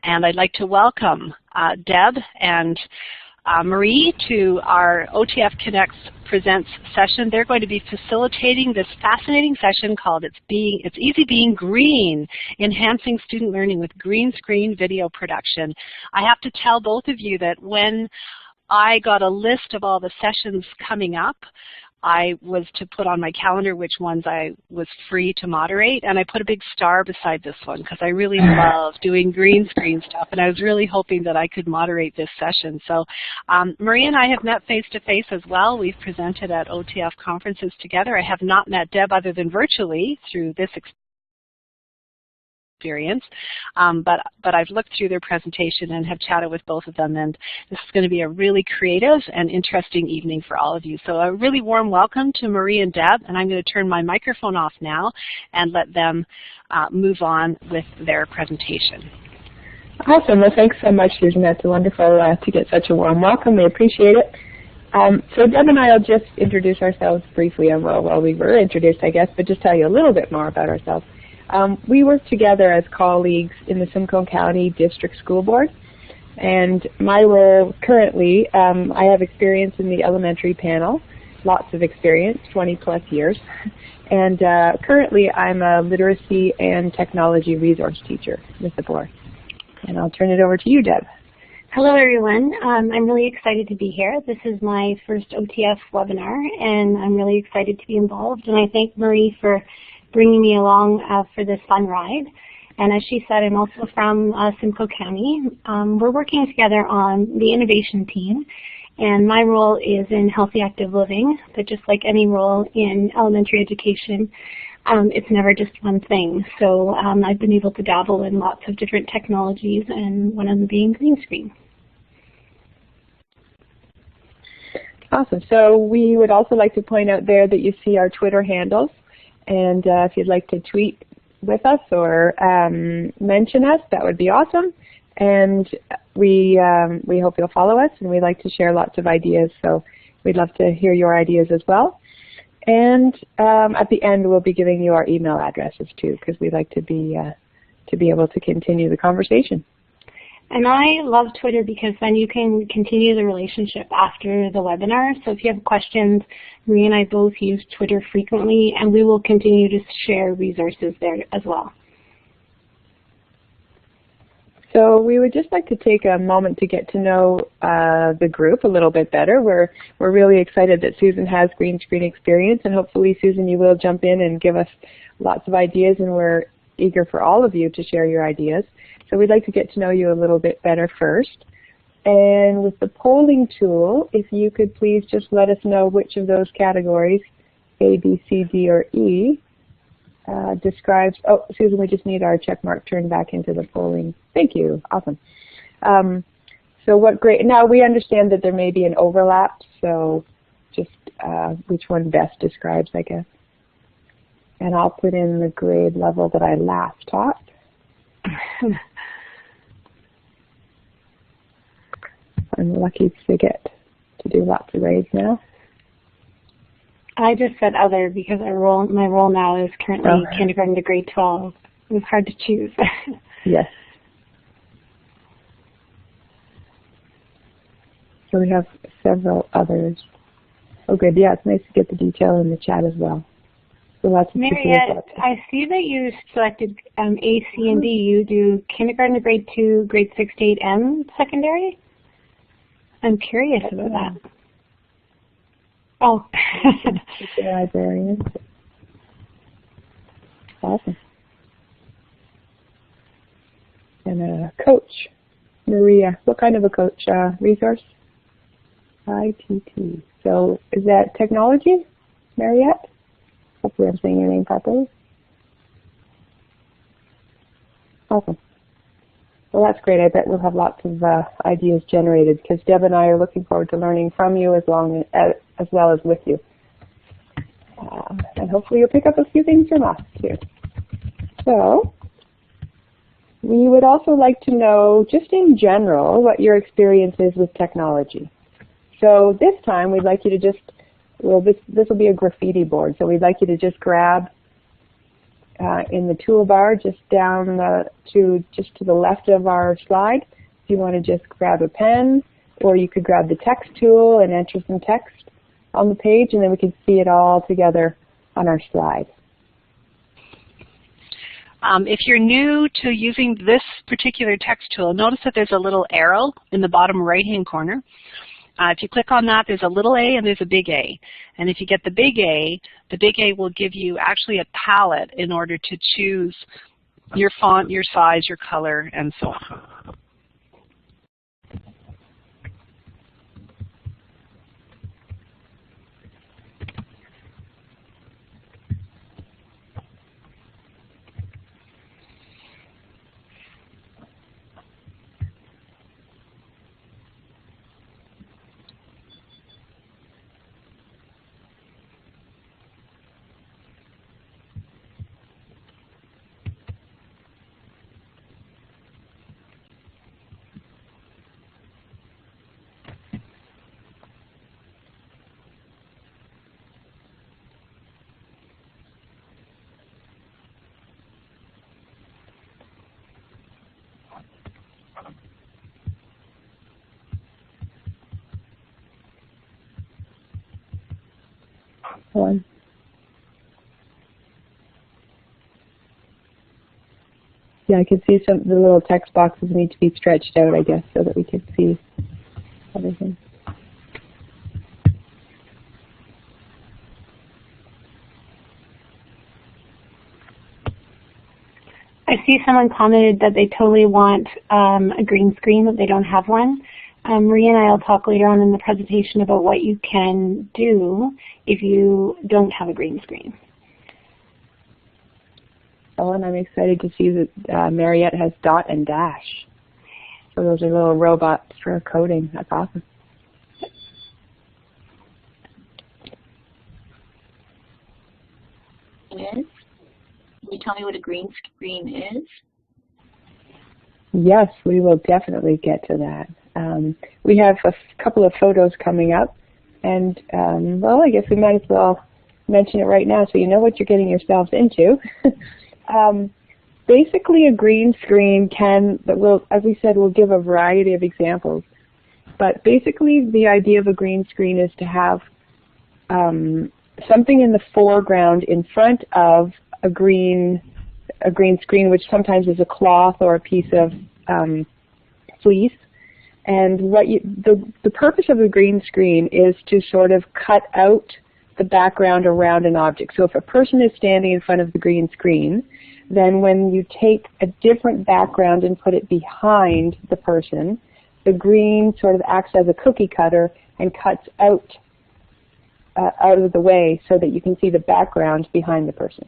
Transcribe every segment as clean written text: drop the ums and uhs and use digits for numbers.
and I'd like to welcome Deb and Marie to our OTF Connects Presents session. They're going to be facilitating this fascinating session called It's Easy Being Green, Enhancing Student Learning with Green Screen Video Production. I have to tell both of you that when I got a list of all the sessions coming up, I was to put on my calendar which ones I was free to moderate, and I put a big star beside this one because I really love doing green screen stuff, and I was really hoping that I could moderate this session. So Marie and I have met face-to-face as well. We've presented at OTF conferences together. I have not met Deb other than virtually through this experience, but I've looked through their presentation and have chatted with both of them, and this is going to be a really creative and interesting evening for all of you. So a really warm welcome to Marie and Deb, and I'm going to turn my microphone off now and let them move on with their presentation. Awesome. Well, thanks so much, Susan. That's wonderful to get such a warm welcome. We appreciate it. So Deb and I will just introduce ourselves briefly, and well, we were introduced, I guess, but just tell you a little bit more about ourselves. We work together as colleagues in the Simcoe County District School Board, and my role currently, I have experience in the elementary panel, lots of experience, 20 plus years, and currently I'm a literacy and technology resource teacher with the board. And I'll turn it over to you, Deb. Hello everyone, I'm really excited to be here. This is my first OTF webinar, and I'm really excited to be involved, and I thank Marie for bringing me along for this fun ride. And as she said, I'm also from Simcoe County. We're working together on the innovation team, and my role is in healthy active living, but just like any role in elementary education, it's never just one thing. So I've been able to dabble in lots of different technologies, and one of them being green screen. Awesome. So we would also like to point out there that you see our Twitter handles. And if you'd like to tweet with us or mention us, that would be awesome. And we hope you'll follow us, and we like to share lots of ideas, so we'd love to hear your ideas as well. And at the end, we'll be giving you our email addresses too, because we'd like to be able to continue the conversation. And I love Twitter because then you can continue the relationship after the webinar. So if you have questions, Marie and I both use Twitter frequently, and we will continue to share resources there as well. So we would just like to take a moment to get to know the group a little bit better. We're really excited that Susan has green screen experience, and hopefully, Susan, you will jump in and give us lots of ideas, and we're eager for all of you to share your ideas. So we'd like to get to know you a little bit better first. And with the polling tool, if you could please just let us know which of those categories, A, B, C, D, or E, describes, oh, Susan, we just need our check mark turned back into the polling. Thank you. Awesome. So what grade, now we understand that there may be an overlap, so just which one best describes, I guess. And I'll put in the grade level that I last taught. I'm lucky to get to do lots of grades now. I just said other because my role now is currently kindergarten to grade 12. It was hard to choose. Yes. So we have several others. Oh good, yeah, it's nice to get the detail in the chat as well. So lots of Mariette, I see that you selected A, C, and D. You do kindergarten to grade 2, grade 6 to 8, and secondary? I'm curious about that. Oh. Librarians. Awesome. And a coach, Maria. What kind of a coach? Resource? ITT. So is that technology, Mariette? Hopefully I'm saying your name properly. Awesome. Well, that's great. I bet we'll have lots of ideas generated, because Deb and I are looking forward to learning from you as well as with you. And hopefully you'll pick up a few things from us too. So we would also like to know, just in general, what your experience is with technology. So this time we'd like you to just, well, this will be a graffiti board, so we'd like you to just grab in the toolbar just down to the left of our slide. If you want to just grab a pen, or you could grab the text tool and enter some text on the page, and then we can see it all together on our slide. If you're new to using this particular text tool, notice that there's a little arrow in the bottom right-hand corner. If you click on that, there's a little a and there's a big A. And if you get the big A will give you actually a palette in order to choose your font, your size, your color, and so on. One. Yeah, I can see some of the little text boxes need to be stretched out, I guess, so that we can see everything. I see someone commented that they totally want a green screen, that they don't have one. Maria and I will talk later on in the presentation about what you can do if you don't have a green screen. Oh, and I'm excited to see that Mariette has dot and dash. So those are little robots for coding. That's awesome. Can you tell me what a green screen is? Yes, we will definitely get to that. We have a couple of photos coming up, and well, I guess we might as well mention it right now so you know what you're getting yourselves into. Basically, a green screen as we said, we'll give a variety of examples. But basically, the idea of a green screen is to have something in the foreground in front of a green screen, which sometimes is a cloth or a piece of fleece. And the purpose of the green screen is to sort of cut out the background around an object. So if a person is standing in front of the green screen, then when you take a different background and put it behind the person, the green sort of acts as a cookie cutter and cuts out of the way so that you can see the background behind the person.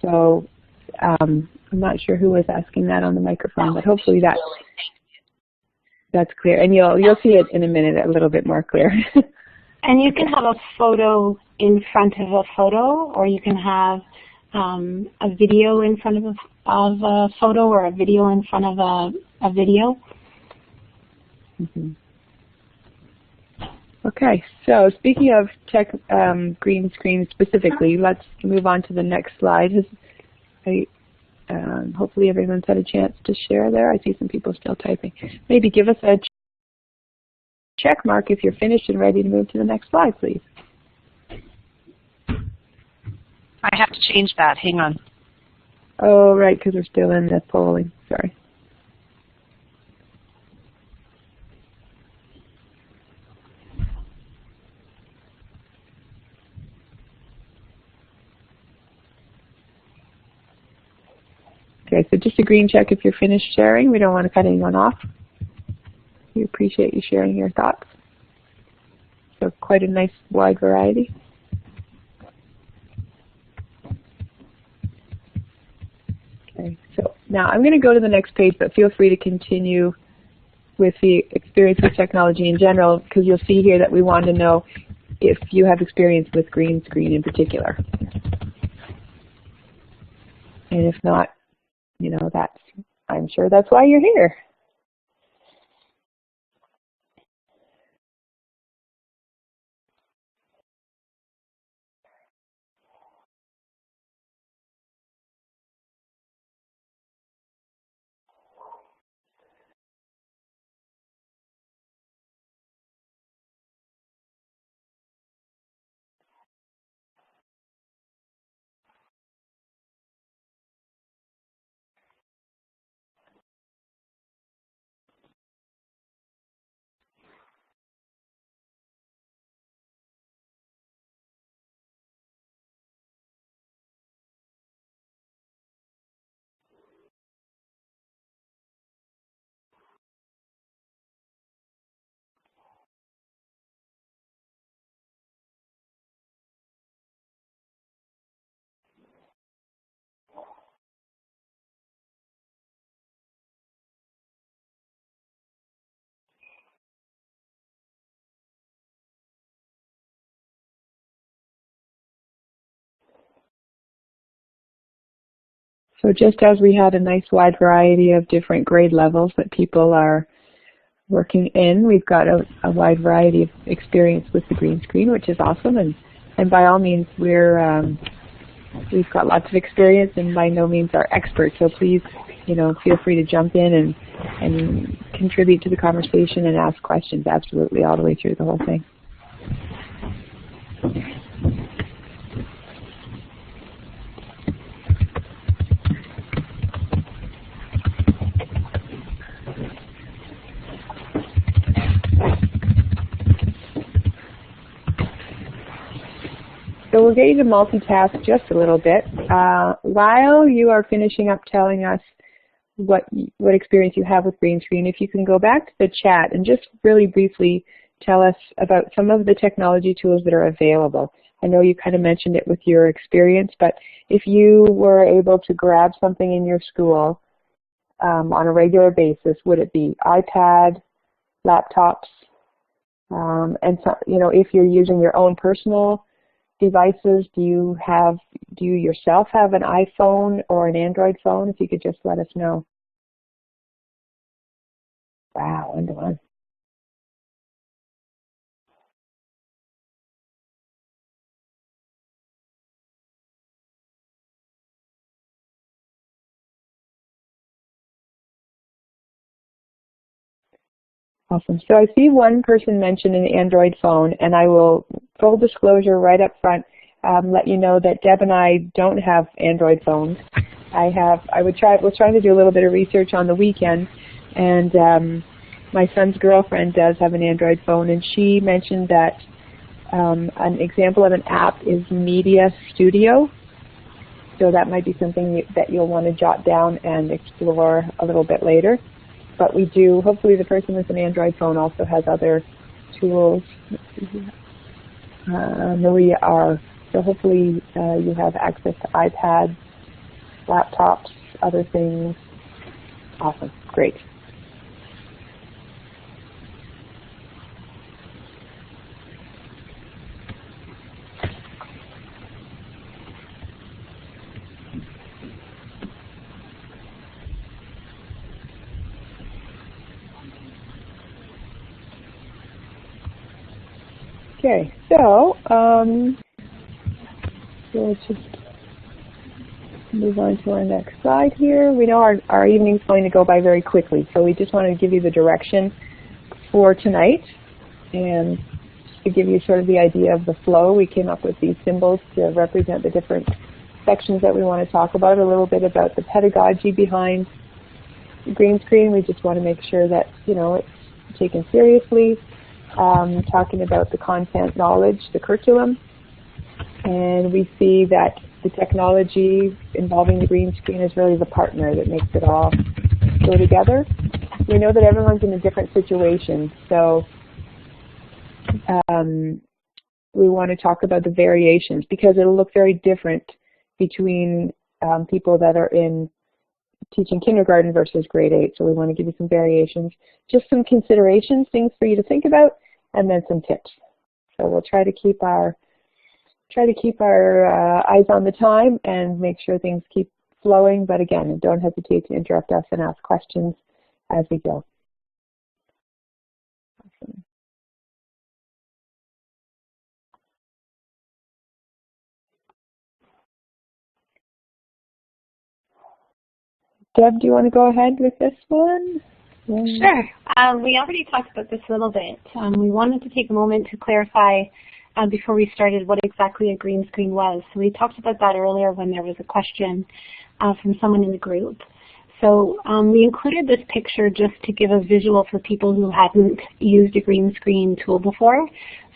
So I'm not sure who was asking that on the microphone, but hopefully that's clear. And you'll see it in a minute a little bit more clear. And you can have a photo in front of a photo, or you can have a video in front of a photo, or a video in front of a video. Mm-hmm. Okay, so speaking of green screen specifically, let's move on to the next slide. Hopefully everyone's had a chance to share there. I see some people still typing. Maybe give us a check mark if you're finished and ready to move to the next slide, please. I have to change that. Hang on. Oh, right, because we're still in the polling. Sorry. Okay, so just a green check if you're finished sharing. We don't want to cut anyone off. We appreciate you sharing your thoughts. So quite a nice wide variety. Okay, so now I'm going to go to the next page, but feel free to continue with the experience with technology in general, because you'll see here that we want to know if you have experience with green screen in particular. And if not, I'm sure that's why you're here. So just as we had a nice wide variety of different grade levels that people are working in, we've got a wide variety of experience with the green screen, which is awesome. And by all means, we've got lots of experience and by no means are experts. So please, feel free to jump in and contribute to the conversation and ask questions absolutely all the way through the whole thing. So we're getting to multitask just a little bit. While you are finishing up telling us what experience you have with green screen, if you can go back to the chat and just really briefly tell us about some of the technology tools that are available. I know you kind of mentioned it with your experience, but if you were able to grab something in your school on a regular basis, would it be iPad, laptops, and so, if you're using your own personal devices, do you yourself have an iPhone or an Android phone? If you could just let us know. Wow, 1-to-1. Awesome. So I see one person mention an Android phone, and I will, full disclosure right up front, let you know that Deb and I don't have Android phones. Was trying to do a little bit of research on the weekend, and my son's girlfriend does have an Android phone, and she mentioned that an example of an app is Media Studio. So that might be something that you'll want to jot down and explore a little bit later. But we do, hopefully the person with an Android phone also has other tools. Maria R. So hopefully you have access to iPads, laptops, other things. Awesome, great. Okay, so we'll just move on to our next slide here. We know our evening's going to go by very quickly, so we just want to give you the direction for tonight. And just to give you sort of the idea of the flow, we came up with these symbols to represent the different sections that we want to talk about, a little bit about the pedagogy behind the green screen. We just want to make sure that, it's taken seriously. Talking about the content knowledge, the curriculum, and we see that the technology involving the green screen is really the partner that makes it all go together. We know that everyone's in a different situation, so we want to talk about the variations because it'll look very different between people that are in teaching kindergarten versus grade 8, so we want to give you some variations, just some considerations, things for you to think about, and then some tips. So we'll try to keep our eyes on the time and make sure things keep flowing. But again, don't hesitate to interrupt us and ask questions as we go. Awesome. Deb, do you want to go ahead with this one? Sure. We already talked about this a little bit. We wanted to take a moment to clarify before we started what exactly a green screen was. So we talked about that earlier when there was a question from someone in the group. So we included this picture just to give a visual for people who hadn't used a green screen tool before.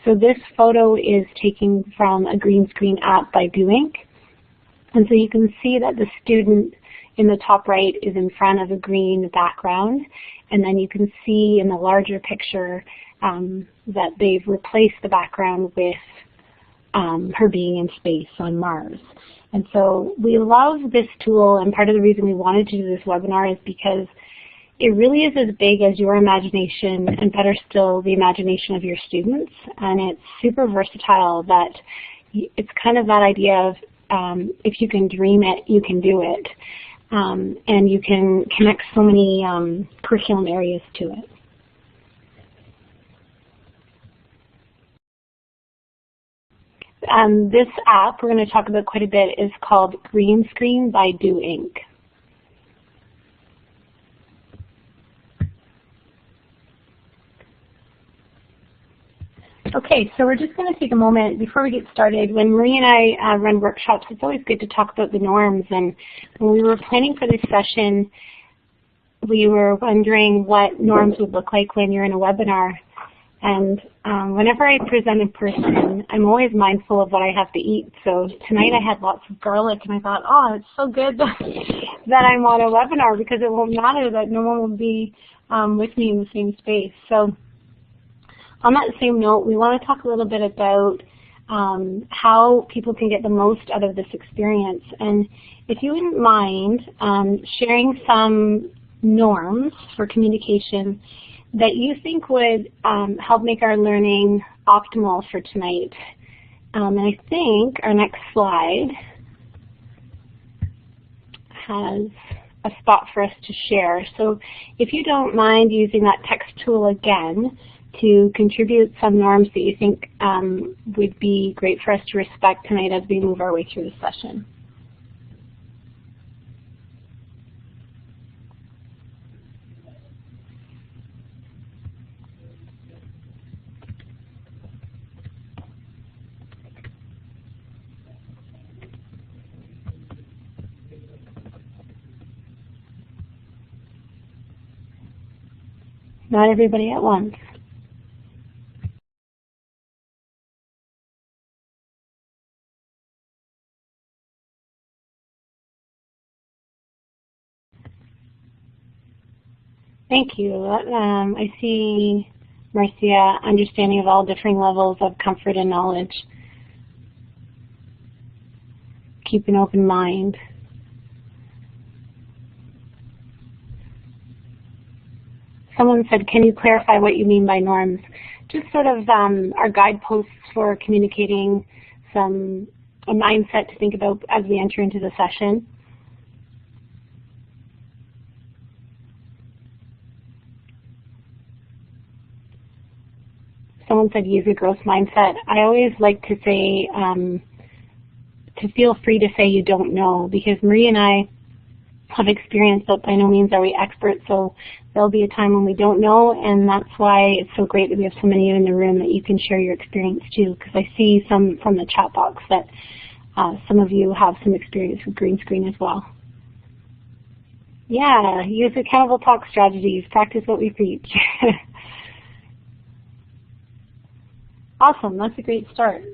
So this photo is taken from a green screen app by Doink. And so you can see that the student in the top right is in front of a green background. And then you can see in the larger picture that they've replaced the background with her being in space on Mars. And so we love this tool, and part of the reason we wanted to do this webinar is because it really is as big as your imagination, and better still, the imagination of your students. And it's super versatile. That it's kind of that idea of if you can dream it, you can do it. and you can connect so many curriculum areas to it. This app we're going to talk about quite a bit is called Green Screen by Do Inc. Okay, so we're just going to take a moment before we get started. When Marie and I run workshops, it's always good to talk about the norms. And when we were planning for this session, we were wondering what norms would look like when you're in a webinar. And whenever I present in person, I'm always mindful of what I have to eat. So tonight I had lots of garlic, and I thought, oh, it's so good that I'm on a webinar, because it won't matter that no one will be with me in the same space. So on that same note, we want to talk a little bit about how people can get the most out of this experience. And if you wouldn't mind sharing some norms for communication that you think would help make our learning optimal for tonight. And I think our next slide has a spot for us to share. So if you don't mind using that text tool again to contribute some norms that you think would be great for us to respect tonight as we move our way through the session. Not everybody at once. Thank you. I see, Marcia, understanding of all differing levels of comfort and knowledge. Keep an open mind. Someone said, can you clarify what you mean by norms? Just sort of our guideposts for communicating a mindset to think about as we enter into the session. Someone said use a growth mindset. I always like to say to feel free to say you don't know, because Marie and I have experience, but by no means are we experts, so there'll be a time when we don't know, and that's why it's so great that we have so many in the room that you can share your experience too, because I see some from the chat box that some of you have some experience with green screen as well. Yeah, use accountable talk strategies, practice what we preach. Awesome, that's a great start.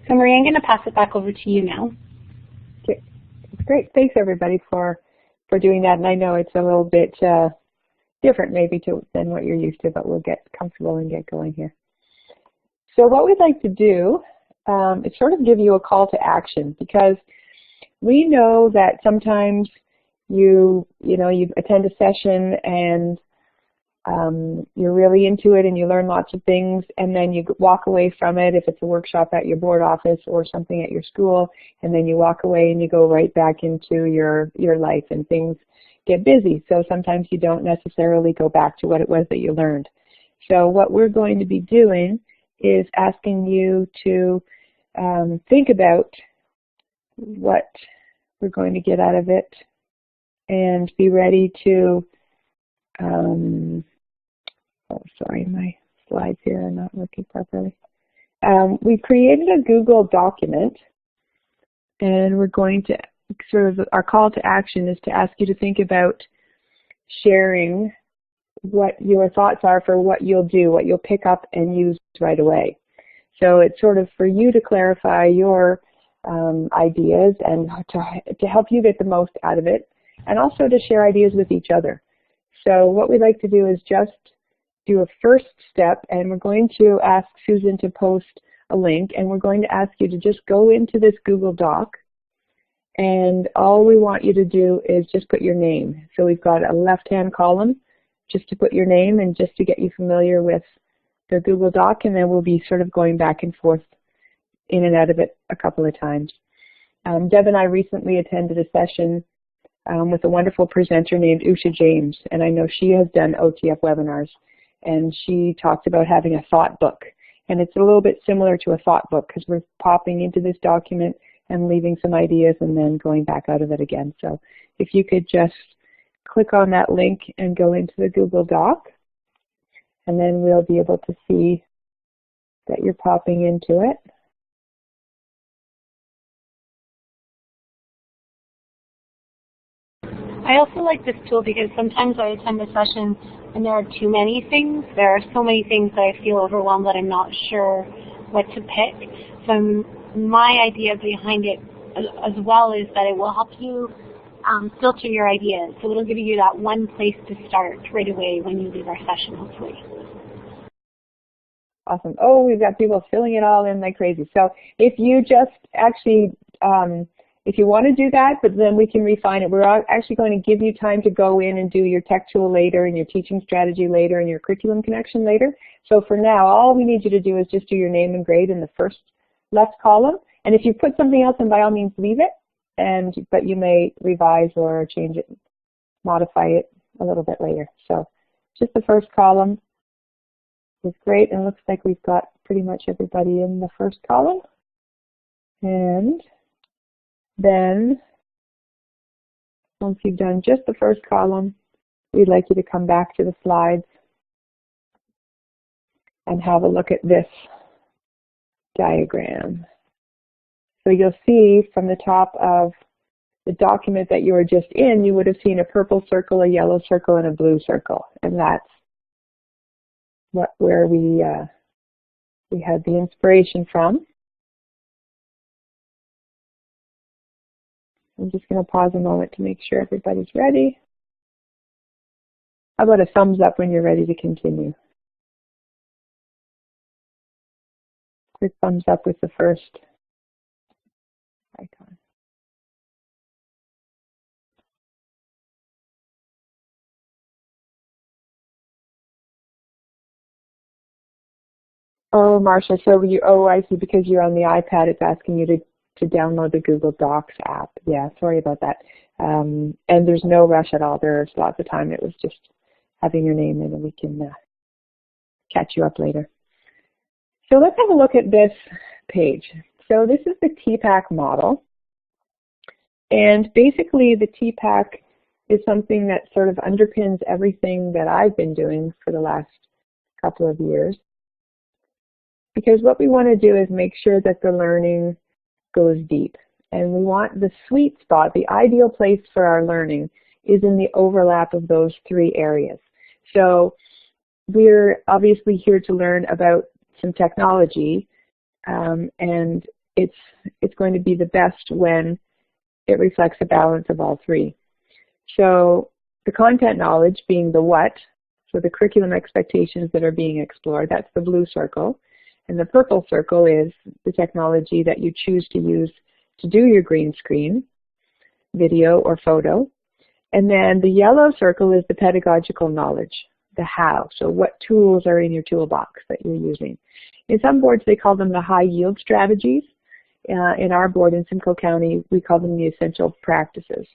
So Marie, I'm going to pass it back over to you now. Okay. Great. Thanks everybody for doing that. And I know it's a little bit different maybe than what you're used to, but we'll get comfortable and get going here. So what we'd like to do is sort of give you a call to action, because we know that sometimes you attend a session and you're really into it and you learn lots of things, and then you walk away from it if it's a workshop at your board office or something at your school, and then you walk away and you go right back into your life and things get busy. So sometimes you don't necessarily go back to what it was that you learned. So what we're going to be doing is asking you to think about what we're going to get out of it and be ready to oh, sorry, my slides here are not working properly. We've created a Google document, and we're going to our call to action is to ask you to think about sharing what your thoughts are for what you'll do, what you'll pick up and use right away. So it's sort of for you to clarify your ideas and to help you get the most out of it, and also to share ideas with each other. So what we'd like to do is just do a first step, and we're going to ask Susan to post a link, and we're going to ask you to just go into this Google Doc, and all we want you to do is just put your name. So we've got a left-hand column just to put your name and just to get you familiar with the Google Doc, and then we'll be sort of going back and forth in and out of it a couple of times. Deb and I recently attended a session with a wonderful presenter named Usha James, and I know she has done OTF webinars, and she talked about having a thought book. And it's a little bit similar to a thought book because we're popping into this document and leaving some ideas and then going back out of it again. So if you could just click on that link and go into the Google Doc, and then we'll be able to see that you're popping into it. I also like this tool because sometimes I attend a session and there are too many things. There are so many things that I feel overwhelmed that I'm not sure what to pick. So my idea behind it as well is that it will help you filter your ideas. So it'll give you that one place to start right away when you leave our session, hopefully. Awesome. Oh, we've got people filling it all in like crazy. So if you just actually, if you want to do that, but then we can refine it. We're actually going to give you time to go in and do your tech tool later and your teaching strategy later and your curriculum connection later. So for now, all we need you to do is just do your name and grade in the first left column. And if you put something else in, by all means, leave it. But you may revise or change it, modify it a little bit later. So just the first column is great, and it looks like we've got pretty much everybody in the first column. And then, once you've done just the first column, we'd like you to come back to the slides and have a look at this diagram. So you'll see from the top of the document that you were just in, you would have seen a purple circle, a yellow circle, and a blue circle. And that's where we had the inspiration from. I'm just going to pause a moment to make sure everybody's ready. How about a thumbs up when you're ready to continue? Quick thumbs up with the first icon. Oh, Marcia, so I see, because you're on the iPad, it's asking you to download the Google Docs app. Yeah, sorry about that. And there's no rush at all. There's lots of time. It was just having your name in, and we can catch you up later. So let's have a look at this page. So this is the TPACK model. And basically the TPACK is something that sort of underpins everything that I've been doing for the last couple of years. Because what we want to do is make sure that the learning goes deep. And we want the sweet spot, the ideal place for our learning is in the overlap of those three areas. So we're obviously here to learn about some technology, and it's going to be the best when it reflects a balance of all three. So the content knowledge being the what, so the curriculum expectations that are being explored, that's the blue circle. And the purple circle is the technology that you choose to use to do your green screen, video or photo. And then the yellow circle is the pedagogical knowledge, the how. So what tools are in your toolbox that you're using. In some boards, they call them the high yield strategies. In our board in Simcoe County, we call them the essential practices.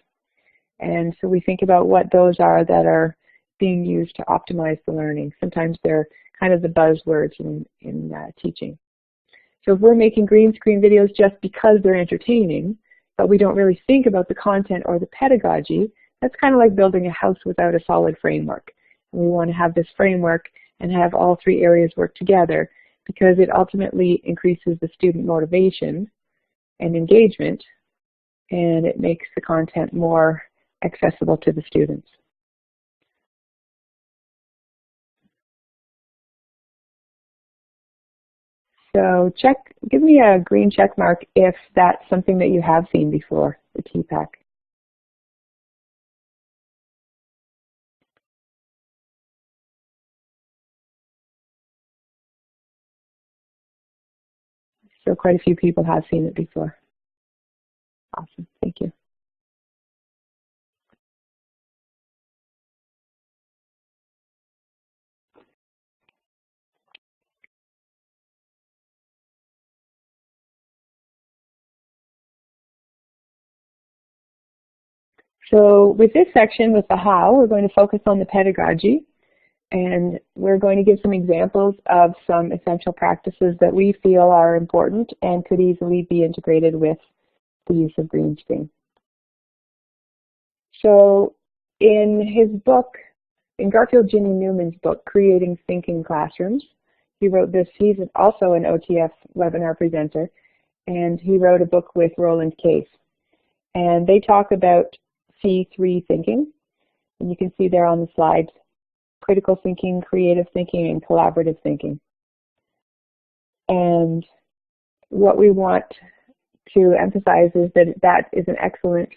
And so we think about what those are that are being used to optimize the learning. Sometimes they're kind of the buzzwords in teaching. So if we're making green screen videos just because they're entertaining, but we don't really think about the content or the pedagogy, that's kind of like building a house without a solid framework. And we want to have this framework and have all three areas work together, because it ultimately increases the student motivation and engagement, and it makes the content more accessible to the students. So give me a green check mark if that's something that you have seen before, the TPACK. So quite a few people have seen it before. Awesome, thank you. So with this section, with the how, we're going to focus on the pedagogy, and we're going to give some examples of some essential practices that we feel are important and could easily be integrated with the use of green screen. So in his book, in Garfield Ginny Newman's book, Creating Thinking Classrooms, he wrote this. He's also an OTF webinar presenter, and he wrote a book with Roland Case. And they talk about C3 thinking, and you can see there on the slides, critical thinking, creative thinking, and collaborative thinking. And what we want to emphasize is that that is an excellent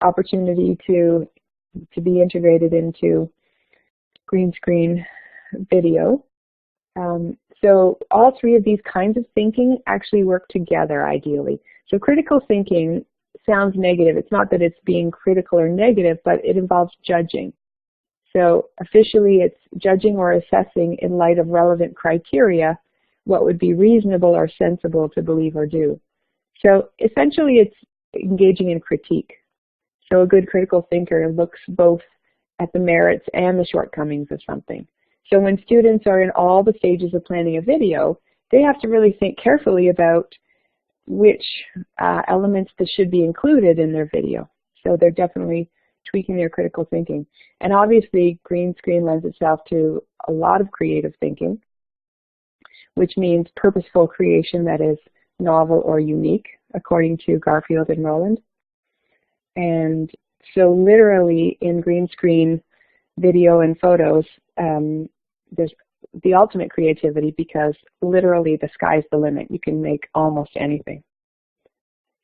opportunity to be integrated into green screen video. So all three of these kinds of thinking actually work together ideally. So critical thinking sounds negative. It's not that it's being critical or negative, but it involves judging. So officially it's judging or assessing in light of relevant criteria what would be reasonable or sensible to believe or do. So essentially it's engaging in critique. So a good critical thinker looks both at the merits and the shortcomings of something. So when students are in all the stages of planning a video, they have to really think carefully about which elements that should be included in their video. So they're definitely tweaking their critical thinking. And obviously green screen lends itself to a lot of creative thinking, which means purposeful creation that is novel or unique, according to Garfield and Roland. And so literally in green screen video and photos, there's the ultimate creativity, because literally the sky's the limit. You can make almost anything.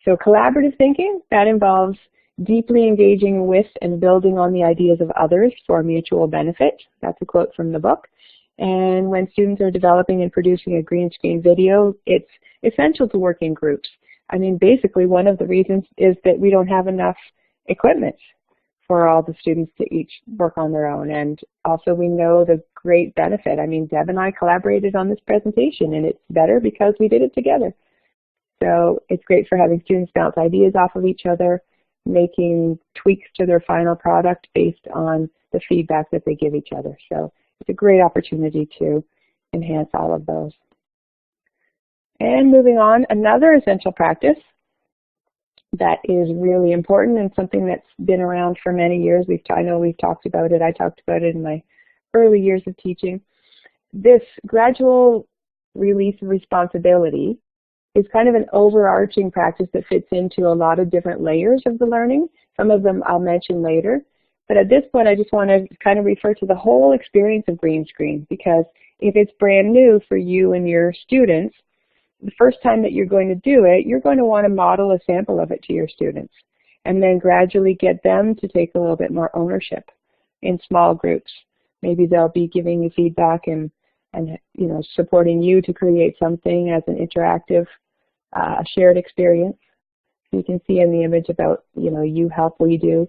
So collaborative thinking, that involves deeply engaging with and building on the ideas of others for mutual benefit. That's a quote from the book. And when students are developing and producing a green screen video, it's essential to work in groups. I mean, basically one of the reasons is that we don't have enough equipment for all the students to each work on their own. And also we know the great benefit. I mean, Deb and I collaborated on this presentation, and it's better because we did it together. So it's great for having students bounce ideas off of each other, making tweaks to their final product based on the feedback that they give each other. So it's a great opportunity to enhance all of those. And moving on, another essential practice that is really important and something that's been around for many years. I know we've talked about it. I talked about it in my early years of teaching. This gradual release of responsibility is kind of an overarching practice that fits into a lot of different layers of the learning. Some of them I'll mention later. But at this point, I just want to kind of refer to the whole experience of green screen, because if it's brand new for you and your students, the first time that you're going to do it, you're going to want to model a sample of it to your students, and then gradually get them to take a little bit more ownership in small groups. Maybe they'll be giving you feedback and you know, supporting you to create something as an interactive shared experience. You can see in the image about, you know, you help, we do.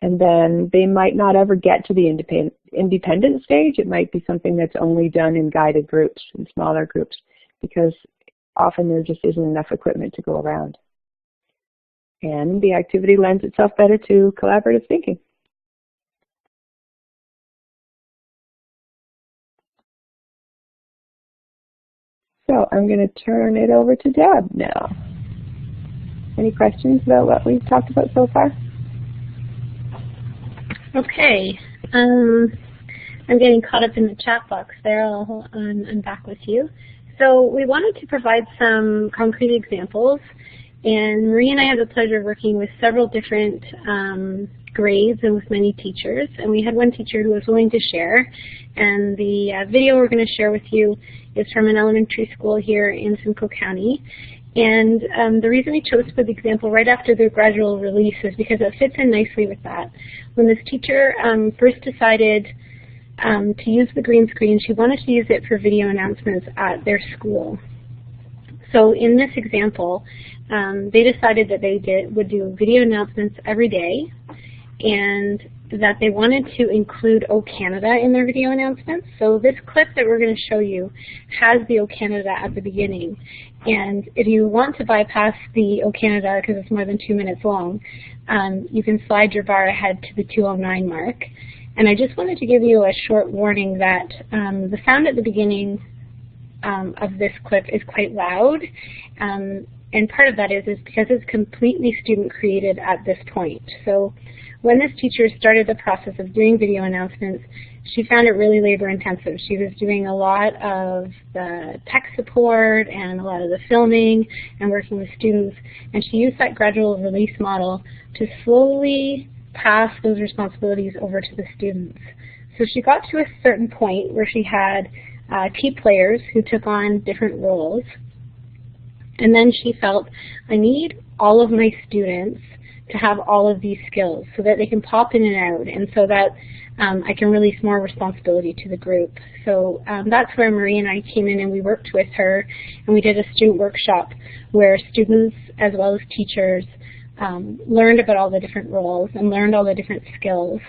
And then they might not ever get to the independent stage. It might be something that's only done in guided groups, in smaller groups, because often there just isn't enough equipment to go around. And the activity lends itself better to collaborative thinking. So I'm going to turn it over to Deb now. Any questions about what we've talked about so far? Okay. I'm getting caught up in the chat box there. I'm back with you. So we wanted to provide some concrete examples, and Marie and I had the pleasure of working with several different grades and with many teachers, and we had one teacher who was willing to share, and the video we're going to share with you is from an elementary school here in Simcoe County. And the reason we chose for the example right after the gradual release is because it fits in nicely with that. When this teacher first decided to use the green screen, she wanted to use it for video announcements at their school. So in this example, they decided that they would do video announcements every day, and that they wanted to include O Canada in their video announcements. So this clip that we're going to show you has the O Canada at the beginning. And if you want to bypass the O Canada, because it's more than 2 minutes long, you can slide your bar ahead to the 2:09 mark. And I just wanted to give you a short warning that the sound at the beginning of this clip is quite loud. And part of that is because it's completely student created at this point. So when this teacher started the process of doing video announcements, she found it really labor intensive. She was doing a lot of the tech support and a lot of the filming and working with students, and she used that gradual release model to slowly pass those responsibilities over to the students. So she got to a certain point where she had key players who took on different roles, and then she felt, I need all of my students to have all of these skills so that they can pop in and out, and so that I can release more responsibility to the group. So that's where Marie and I came in, and we worked with her, and we did a student workshop where students as well as teachers learned about all the different roles and learned all the different skills.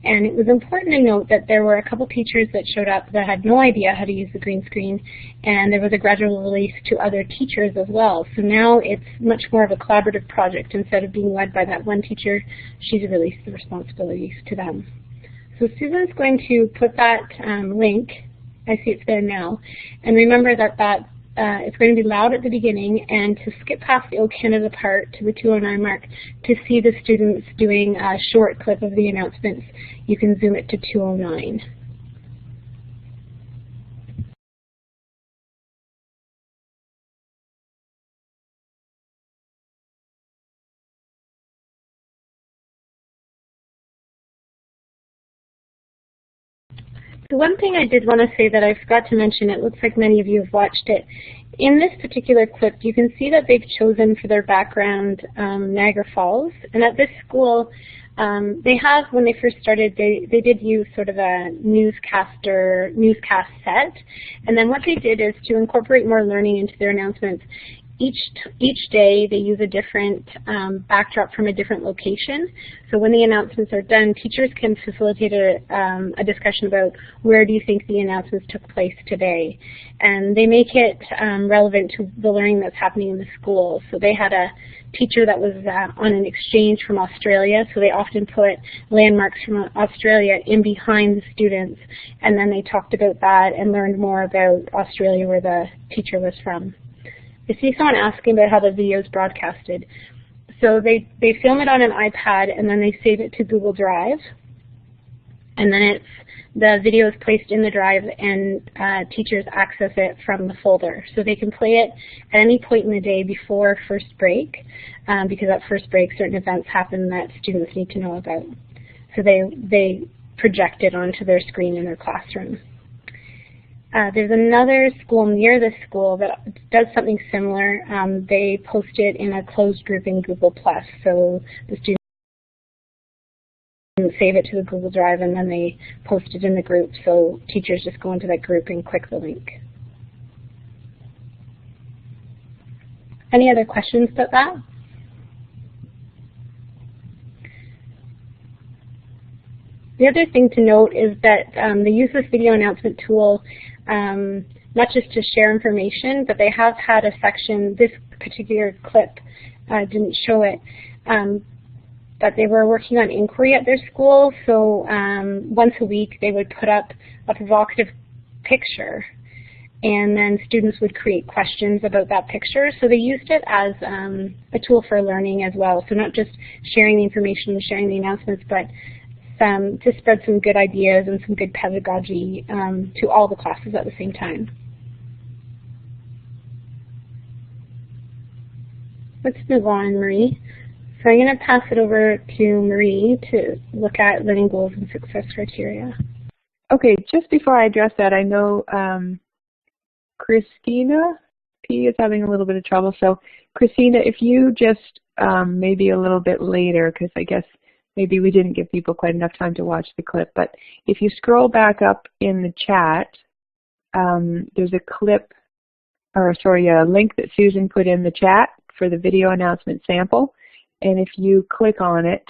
And it was important to note that there were a couple teachers that showed up that had no idea how to use the green screen, and there was a gradual release to other teachers as well. So now it's much more of a collaborative project. Instead of being led by that one teacher, she's released the responsibilities to them. So Susan's going to put that link, I see it's there now, and remember that it's going to be loud at the beginning, and to skip past the O Canada part to the 2:09 mark to see the students doing a short clip of the announcements, you can zoom it to 2:09. The one thing I did want to say that I forgot to mention, it looks like many of you have watched it. In this particular clip, you can see that they've chosen for their background Niagara Falls. And at this school, they have, when they first started, they did use sort of a newscast set. And then what they did is to incorporate more learning into their announcements. Each day they use a different backdrop from a different location. So when the announcements are done, teachers can facilitate a discussion about where do you think the announcements took place today. And they make it relevant to the learning that's happening in the school. So they had a teacher that was on an exchange from Australia, so they often put landmarks from Australia in behind the students, and then they talked about that and learned more about Australia, where the teacher was from. I see someone asking about how the video is broadcasted. So they film it on an iPad, and then they save it to Google Drive, and then the video is placed in the drive, and teachers access it from the folder. So they can play it at any point in the day before first break, because at first break certain events happen that students need to know about. So they project it onto their screen in their classroom. There's another school near this school that does something similar. They post it in a closed group in Google+. So the students save it to the Google Drive, and then they post it in the group. So teachers just go into that group and click the link. Any other questions about that? The other thing to note is that they use this video announcement tool not just to share information, but they have had a section, this particular clip didn't show it, that they were working on inquiry at their school. So once a week they would put up a provocative picture, and then students would create questions about that picture. So they used it as a tool for learning as well. So not just sharing the information and sharing the announcements, but to spread some good ideas and some good pedagogy to all the classes at the same time. Let's move on, Marie. So I'm going to pass it over to Marie to look at learning goals and success criteria. Okay, just before I address that, I know Christina P is having a little bit of trouble. So Christina, if you just maybe a little bit later, because I guess maybe we didn't give people quite enough time to watch the clip, but if you scroll back up in the chat, there's a clip, or sorry, a link that Susan put in the chat for the video announcement sample. And if you click on it,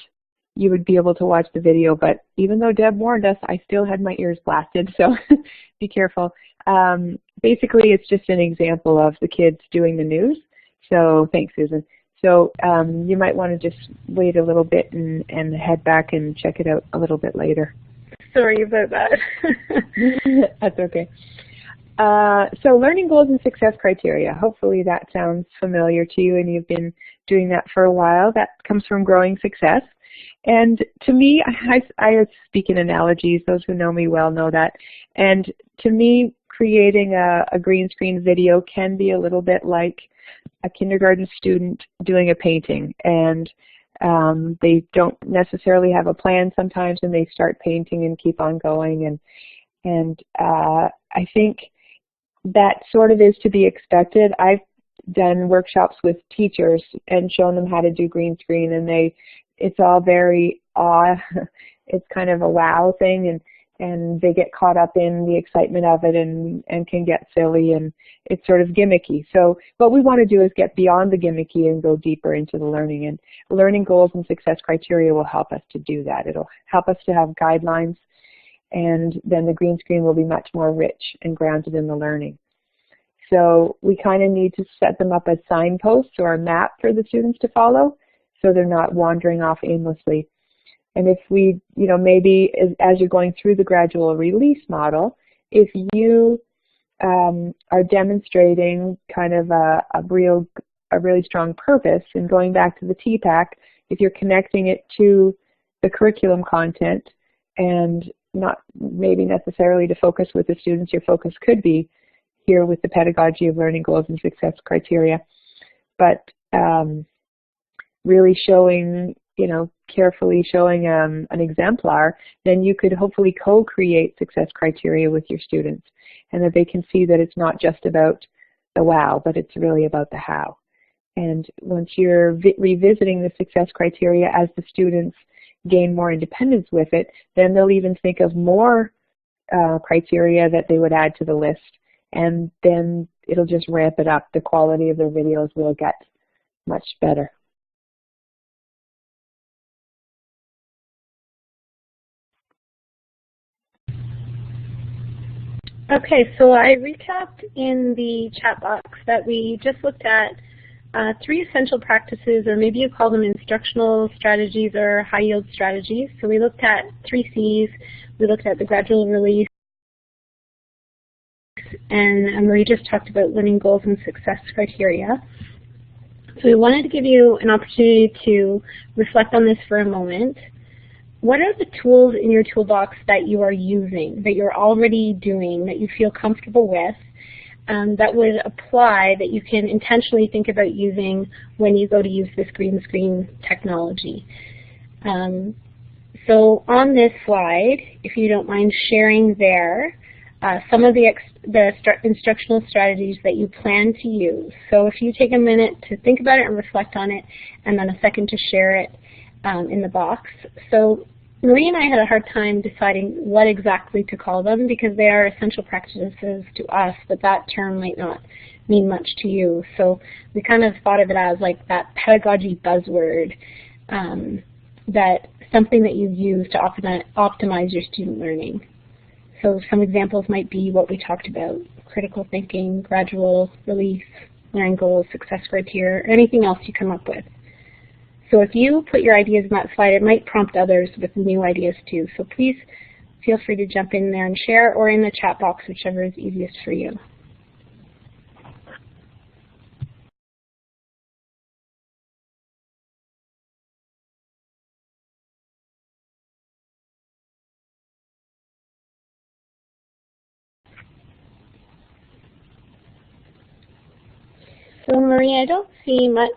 you would be able to watch the video. But even though Deb warned us, I still had my ears blasted, so be careful. basically, it's just an example of the kids doing the news. So thanks, Susan. So you might want to just wait a little bit and head back and check it out a little bit later. Sorry about that. That's okay. So learning goals and success criteria. Hopefully that sounds familiar to you and you've been doing that for a while. That comes from Growing Success. And to me, I speak in analogies. Those who know me well know that. And to me, creating a green screen video can be a little bit like a kindergarten student doing a painting. And they don't necessarily have a plan sometimes, and they start painting and keep on going. And I think that sort of is to be expected. I've done workshops with teachers and shown them how to do green screen, and it's all very it's kind of a wow thing, and they get caught up in the excitement of it and can get silly, and it's sort of gimmicky. So what we want to do is get beyond the gimmicky and go deeper into the learning, and learning goals and success criteria will help us to do that. It'll help us to have guidelines, and then the green screen will be much more rich and grounded in the learning. So we kind of need to set them up as signposts or a map for the students to follow, so they're not wandering off aimlessly. And if we, maybe as you're going through the gradual release model, if you are demonstrating kind of a really strong purpose, and going back to the TPACK, if you're connecting it to the curriculum content and not maybe necessarily to focus with the students, your focus could be here with the pedagogy of learning goals and success criteria, but really showing, carefully showing an exemplar, then you could hopefully co-create success criteria with your students, and that they can see that it's not just about the wow, but it's really about the how. And once you're revisiting the success criteria as the students gain more independence with it, then they'll even think of more criteria that they would add to the list, and then it'll just ramp it up. The quality of their videos will get much better. Okay, so I recapped in the chat box that we just looked at 3 essential practices, or maybe you call them instructional strategies or high-yield strategies. So we looked at 3 C's, we looked at the gradual release, and Marie just talked about learning goals and success criteria. So we wanted to give you an opportunity to reflect on this for a moment. What are the tools in your toolbox that you are using, that you're already doing, that you feel comfortable with, that would apply, that you can intentionally think about using when you go to use this green screen technology? So on this slide, if you don't mind sharing there, some of the instructional strategies that you plan to use. So if you take a minute to think about it and reflect on it, and then a second to share it in the box. So Marie and I had a hard time deciding what exactly to call them, because they are essential practices to us, but that term might not mean much to you. So we kind of thought of it as like that pedagogy buzzword, that something that you use to optimize your student learning. So some examples might be what we talked about: critical thinking, gradual release, learning goals, success criteria, or anything else you come up with. So if you put your ideas in that slide, it might prompt others with new ideas too. So please feel free to jump in there and share, or in the chat box, whichever is easiest for you. So Marie, I don't see much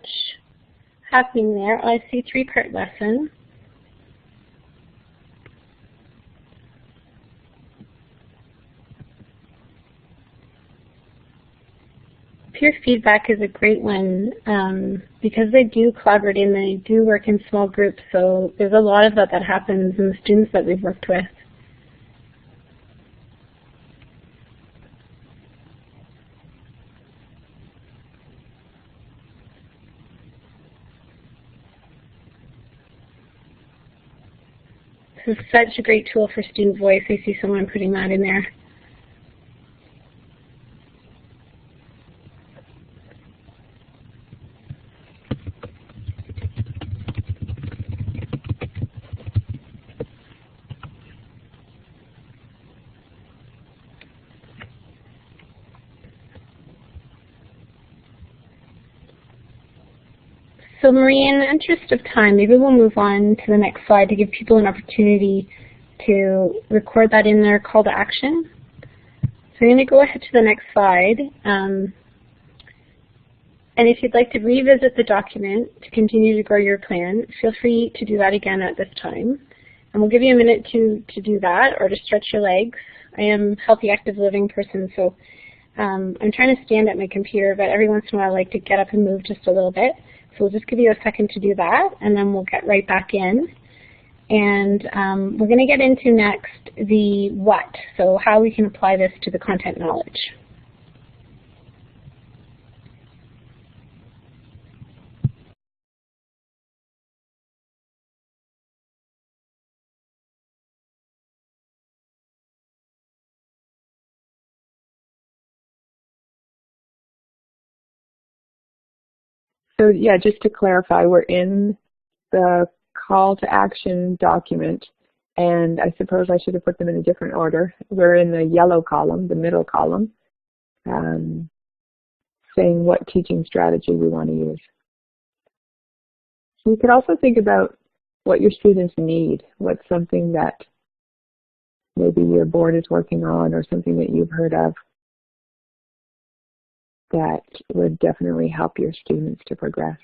happening there. I see 3-part lesson. Peer feedback is a great one, because they do collaborate and they do work in small groups, so there's a lot of that happens in the students that we've worked with. This is such a great tool for student voice. I see someone putting that in there. So Marie, in the interest of time, maybe we'll move on to the next slide to give people an opportunity to record that in their call to action. So I'm going to go ahead to the next slide. And if you'd like to revisit the document to continue to grow your plan, feel free to do that again at this time. And we'll give you a minute to do that or to stretch your legs. I am a healthy, active living person, so I'm trying to stand at my computer, but every once in a while I like to get up and move just a little bit. So we'll just give you a second to do that, and then we'll get right back in. And we're going to get into next the what, so how we can apply this to the content knowledge. So yeah, just to clarify, we're in the call to action document, and I suppose I should have put them in a different order. We're in the yellow column, the middle column, saying what teaching strategy we want to use. So you could also think about what your students need, what's something that maybe your board is working on or something that you've heard of that would definitely help your students to progress.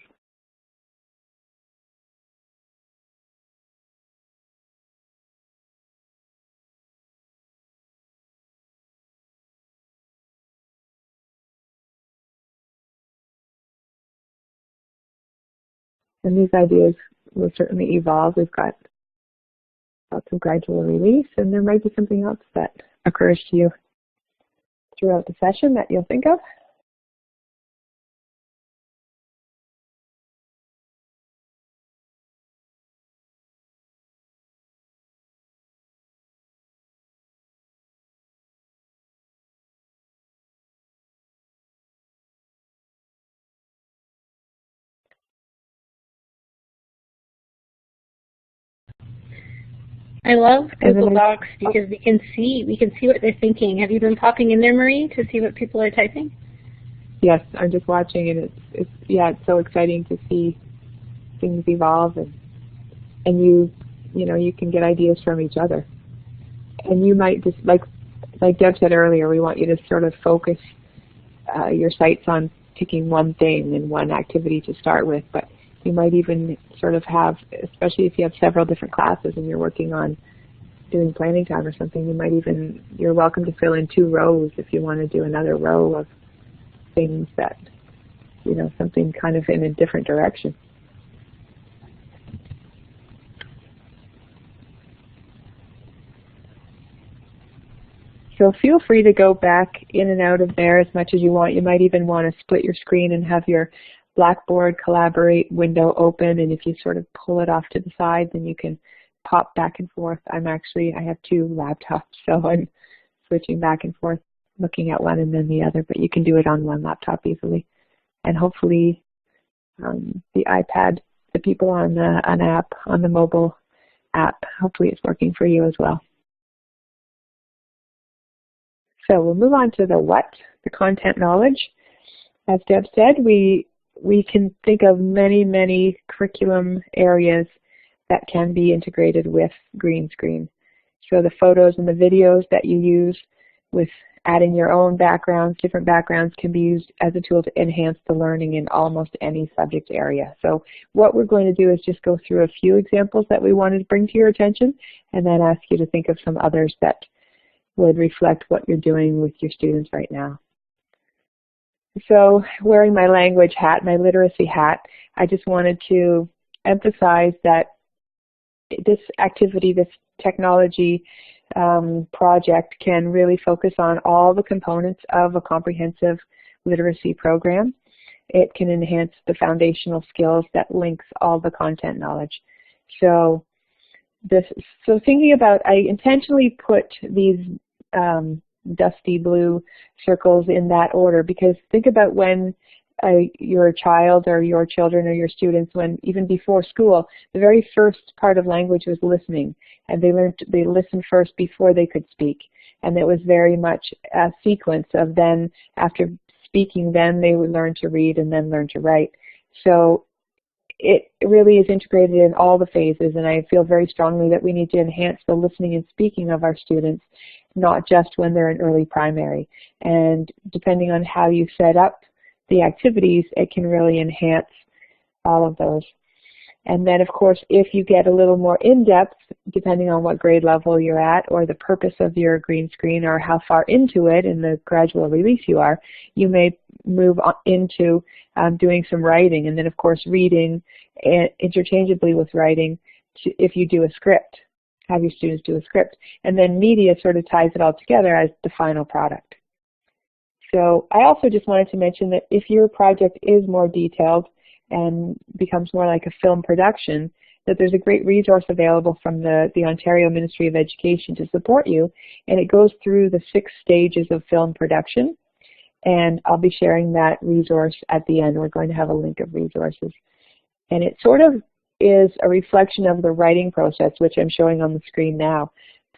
And these ideas will certainly evolve. We've got lots of gradual release, and there might be something else that occurs to you throughout the session that you'll think of. I love Google Docs because we can see what they're thinking. Have you been popping in there, Marie, to see what people are typing? Yes, I'm just watching, and it's so exciting to see things evolve, and you can get ideas from each other. And you might just, like Deb said earlier, we want you to sort of focus your sights on picking one thing and one activity to start with, but you might even sort of have, especially if you have several different classes and you're working on doing planning time or something, you're welcome to fill in 2 rows if you want to do another row of things that, something kind of in a different direction. So feel free to go back in and out of there as much as you want. You might even want to split your screen and have your Blackboard Collaborate window open, and if you sort of pull it off to the side, then you can pop back and forth. I have 2 laptops, so I'm switching back and forth, looking at one and then the other, but you can do it on one laptop easily. And hopefully the iPad, the people on the mobile app, hopefully it's working for you as well. So we'll move on to the what, the content knowledge. As Deb said, we can think of many, many curriculum areas that can be integrated with green screen. So the photos and the videos that you use with adding your own backgrounds, different backgrounds, can be used as a tool to enhance the learning in almost any subject area. So what we're going to do is just go through a few examples that we wanted to bring to your attention, and then ask you to think of some others that would reflect what you're doing with your students right now. So wearing my language hat, my literacy hat, I just wanted to emphasize that this activity, this technology project can really focus on all the components of a comprehensive literacy program. It can enhance the foundational skills that links all the content knowledge. So thinking about, I intentionally put these dusty blue circles in that order, because think about when your child or your children or your students, when even before school, the very first part of language was listening, and they listened first before they could speak, and it was very much a sequence of then after speaking, then they would learn to read and then learn to write. So it really is integrated in all the phases, and I feel very strongly that we need to enhance the listening and speaking of our students, not just when they're in early primary. And depending on how you set up the activities, it can really enhance all of those. And then, of course, if you get a little more in-depth, depending on what grade level you're at or the purpose of your green screen or how far into it in the gradual release you are, you may move on into doing some writing. And then, of course, reading interchangeably with writing if you do a script, have your students do a script. And then media sort of ties it all together as the final product. So I also just wanted to mention that if your project is more detailed and becomes more like a film production, that there's a great resource available from the Ontario Ministry of Education to support you, and it goes through the 6 stages of film production, and I'll be sharing that resource at the end. We're going to have a link of resources. And it sort of is a reflection of the writing process, which I'm showing on the screen now.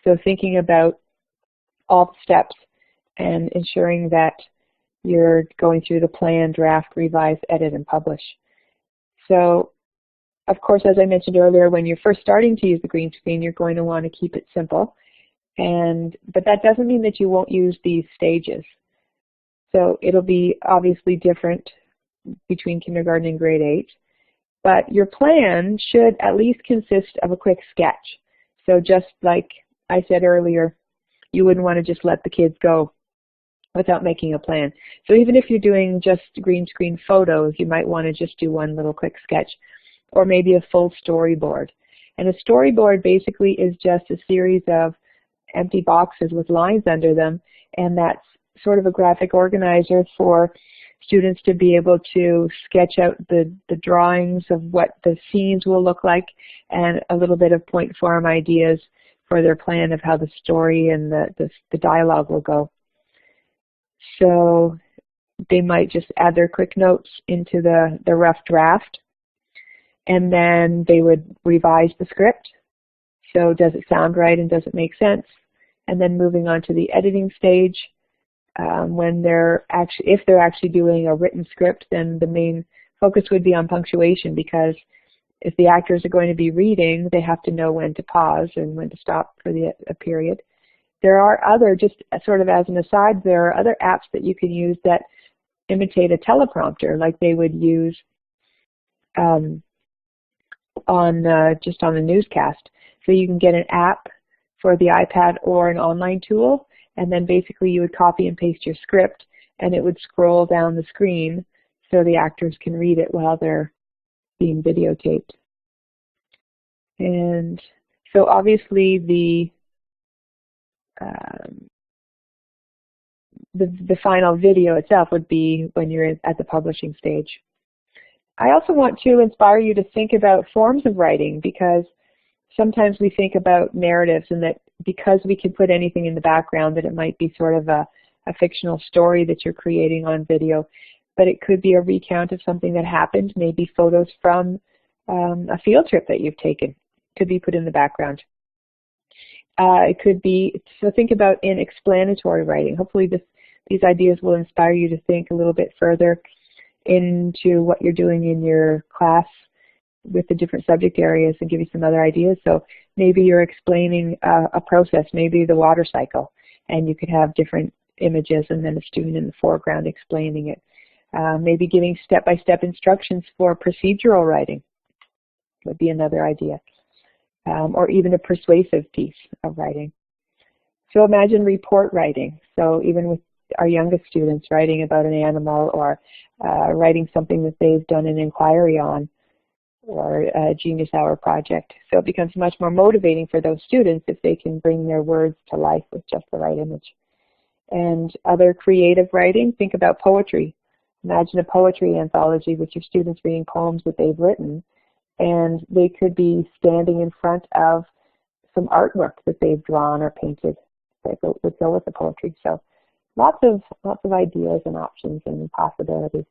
So thinking about all the steps and ensuring that you're going through the plan, draft, revise, edit, and publish. So, of course, as I mentioned earlier, when you're first starting to use the green screen, you're going to want to keep it simple. But that doesn't mean that you won't use these stages. So it'll be obviously different between kindergarten and grade 8. But your plan should at least consist of a quick sketch. So just like I said earlier, you wouldn't want to just let the kids go without making a plan. So even if you're doing just green screen photos, you might want to just do one little quick sketch, or maybe a full storyboard. And a storyboard basically is just a series of empty boxes with lines under them, and that's sort of a graphic organizer for students to be able to sketch out the drawings of what the scenes will look like and a little bit of point form ideas for their plan of how the story and the dialogue will go. So they might just add their quick notes into the rough draft, and then they would revise the script. So does it sound right and does it make sense? And then moving on to the editing stage, if they're actually doing a written script, then the main focus would be on punctuation, because if the actors are going to be reading, they have to know when to pause and when to stop for a period. There are other, just sort of as an aside, there are other apps that you can use that imitate a teleprompter, like they would use just on the newscast. So you can get an app for the iPad or an online tool, and then basically you would copy and paste your script, and it would scroll down the screen so the actors can read it while they're being videotaped. And so obviously the final video itself would be when you're at the publishing stage. I also want to inspire you to think about forms of writing, because sometimes we think about narratives, and that because we can put anything in the background, that it might be sort of a fictional story that you're creating on video, but it could be a recount of something that happened, maybe photos from a field trip that you've taken could be put in the background. It could be, so think about in explanatory writing. Hopefully these ideas will inspire you to think a little bit further into what you're doing in your class with the different subject areas and give you some other ideas. So maybe you're explaining a process, maybe the water cycle, and you could have different images and then a student in the foreground explaining it. Maybe giving step-by-step instructions for procedural writing would be another idea. Or even a persuasive piece of writing. So imagine report writing. So even with our youngest students, writing about an animal, or writing something that they've done an inquiry on, or a Genius Hour project. So it becomes much more motivating for those students if they can bring their words to life with just the right image. And other creative writing, think about poetry. Imagine a poetry anthology with your students reading poems that they've written, and they could be standing in front of some artwork that they've drawn or painted that would go with the poetry. So lots of ideas and options and possibilities.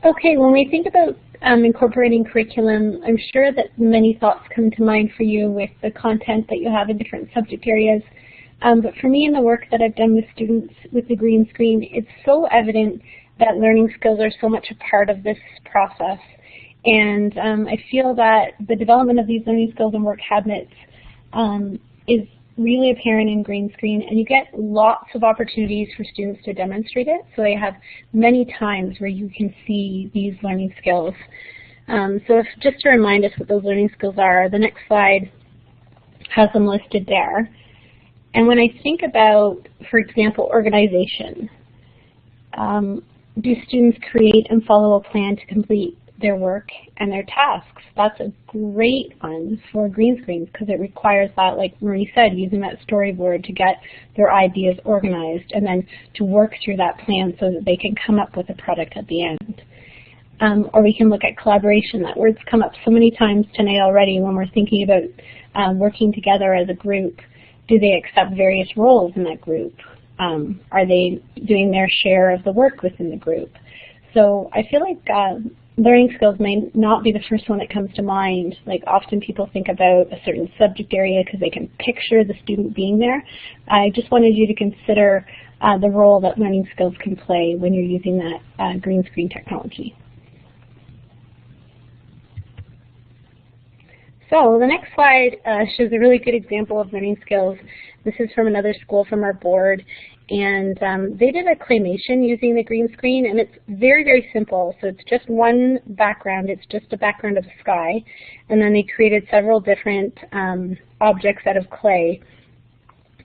Okay, when we think about incorporating curriculum, I'm sure that many thoughts come to mind for you with the content that you have in different subject areas. But for me, in the work that I've done with students with the green screen, it's so evident that learning skills are so much a part of this process. And I feel that the development of these learning skills and work habits is really apparent in green screen, and you get lots of opportunities for students to demonstrate it. So they have many times where you can see these learning skills. Just to remind us what those learning skills are, the next slide has them listed there. And when I think about, for example, organization, do students create and follow a plan to complete their work and their tasks? That's a great one for green screens because it requires that, like Marie said, using that storyboard to get their ideas organized and then to work through that plan so that they can come up with a product at the end. Or we can look at collaboration. That word's come up so many times tonight already when we're thinking about working together as a group. Do they accept various roles in that group? Are they doing their share of the work within the group? So I feel like learning skills may not be the first one that comes to mind. Like often people think about a certain subject area because they can picture the student being there. I just wanted you to consider the role that learning skills can play when you're using that green screen technology. So the next slide shows a really good example of learning skills. This is from another school from our board, and they did a claymation using the green screen, and it's very, very simple. So it's just one background. It's just a background of the sky, and then they created several different objects out of clay,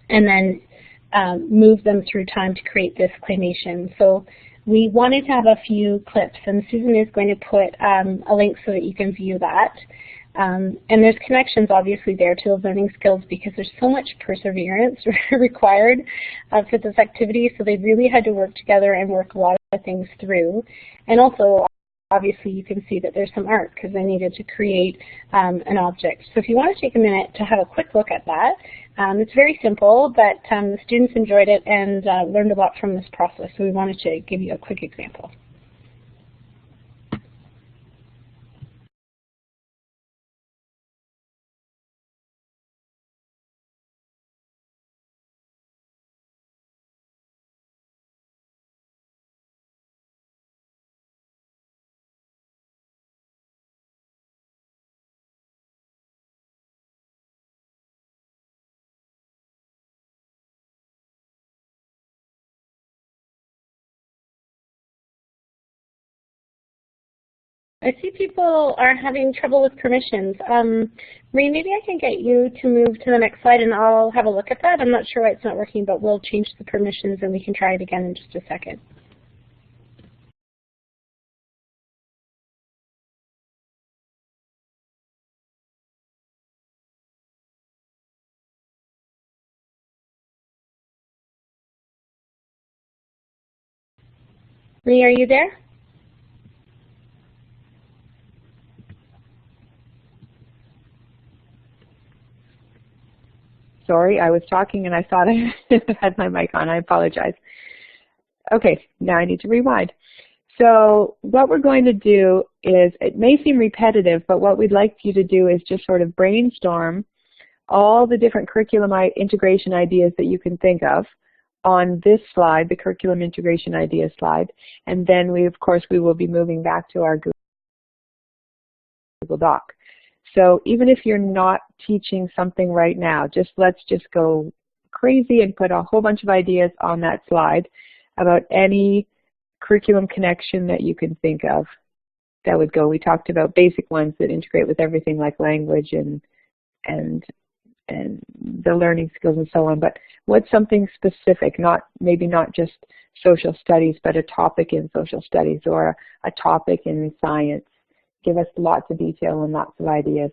and then moved them through time to create this claymation. So we wanted to have a few clips, and Susan is going to put a link so that you can view that. And there's connections obviously there to the learning skills because there's so much perseverance required for this activity, so they really had to work together and work a lot of things through. And also, obviously, you can see that there's some art because they needed to create an object. So if you want to take a minute to have a quick look at that, it's very simple, but the students enjoyed it and learned a lot from this process, so we wanted to give you a quick example. I see people are having trouble with permissions. Marie, maybe I can get you to move to the next slide and I'll have a look at that. I'm not sure why it's not working, but we'll change the permissions and we can try it again in just a second. Marie, are you there? Sorry, I was talking and I thought I had my mic on. I apologize. Okay, now I need to rewind. So what we're going to do is, it may seem repetitive, but what we'd like you to do is just sort of brainstorm all the different curriculum integration ideas that you can think of on this slide, the curriculum integration idea slide, and then of course, we will be moving back to our Google Doc. So even if you're not teaching something right now, let's just go crazy and put a whole bunch of ideas on that slide about any curriculum connection that you can think of that would go. We talked about basic ones that integrate with everything like language and the learning skills and so on, but what's something specific, maybe not just social studies, but a topic in social studies or a topic in science. Give us lots of detail and lots of ideas.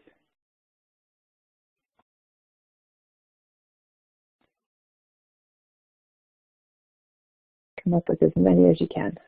Come up with as many as you can.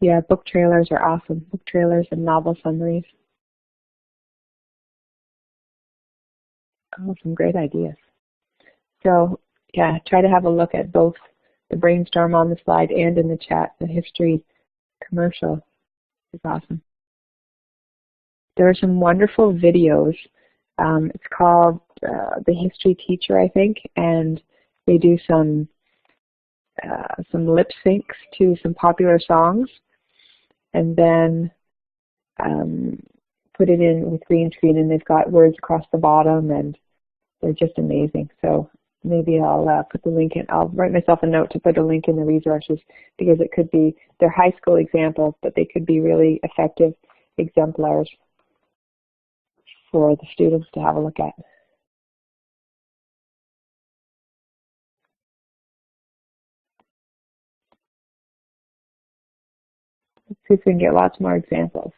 Yeah, book trailers are awesome. Book trailers and novel summaries. Oh, some great ideas. So, yeah, try to have a look at both the brainstorm on the slide and in the chat. The history commercial is awesome. There are some wonderful videos. It's called The History Teacher, I think, and they do some lip syncs to some popular songs, and then put it in with green screen, and they've got words across the bottom, and they're just amazing. So maybe I'll put the link in. I'll write myself a note to put a link in the resources, because it could be, they're high school examples, but they could be really effective exemplars for the students to have a look at. Let's see if we can get lots more examples.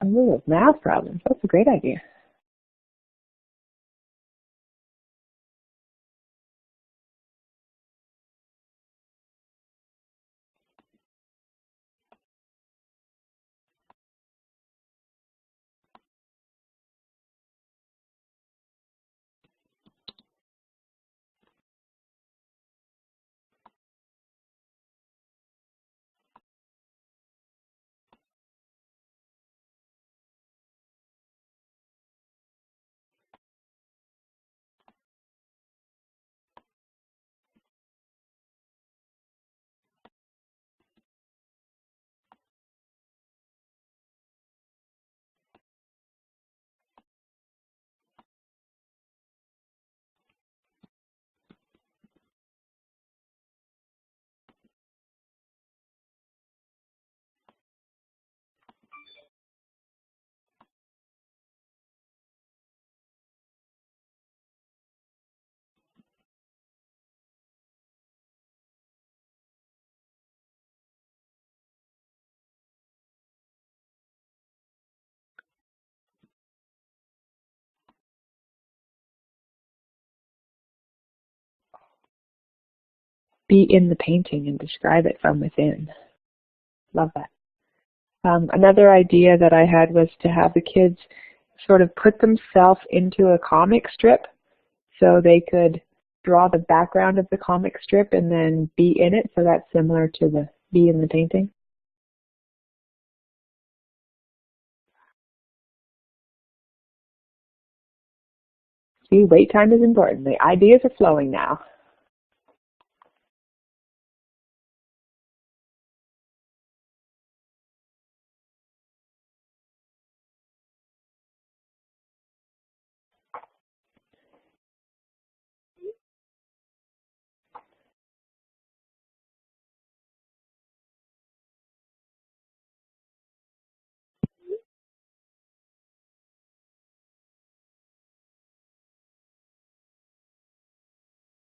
Oh, math problems. That's a great idea. Be in the painting and describe it from within. Love that. Another idea that I had was to have the kids sort of put themselves into a comic strip, so they could draw the background of the comic strip and then be in it, so that's similar to the be in the painting. See, wait time is important. The ideas are flowing now.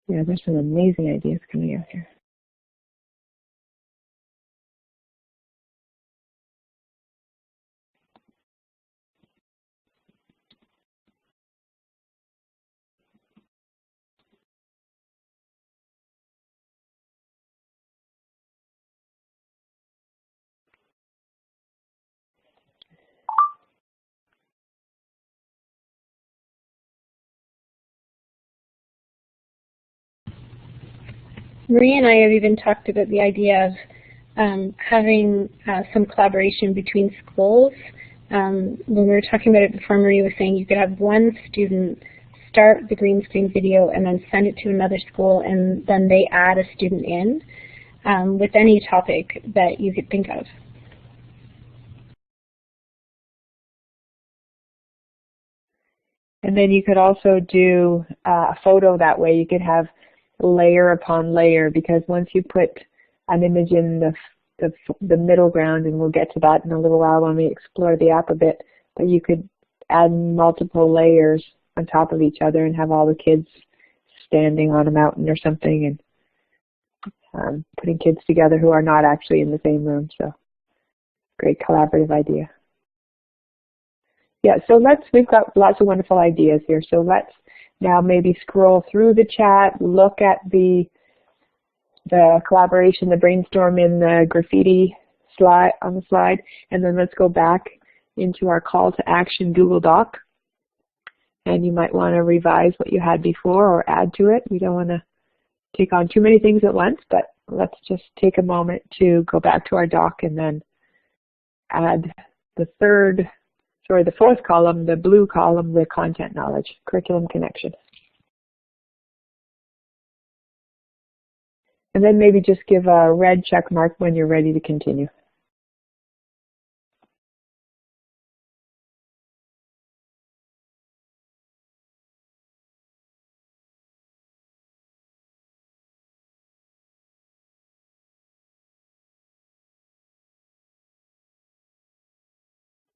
Yeah, there's some amazing ideas coming out here. Marie and I have even talked about the idea of having some collaboration between schools. When we were talking about it before, Marie was saying you could have one student start the green screen video and then send it to another school, and then they add a student in with any topic that you could think of. And then you could also do a photo that way. You could have layer upon layer, because once you put an image in the middle ground, and we'll get to that in a little while when we explore the app a bit, But you could add multiple layers on top of each other and have all the kids standing on a mountain or something, and putting kids together who are not actually in the same room. So great collaborative idea. Yeah, so we've got lots of wonderful ideas here. So let's now maybe scroll through the chat, look at the collaboration, the brainstorm in the graffiti slide on the slide, and then let's go back into our call to action Google Doc. And you might want to revise what you had before or add to it. We don't want to take on too many things at once, but let's just take a moment to go back to our doc and then add the fourth column, the blue column, the content knowledge, curriculum connection. And then maybe just give a red check mark when you're ready to continue.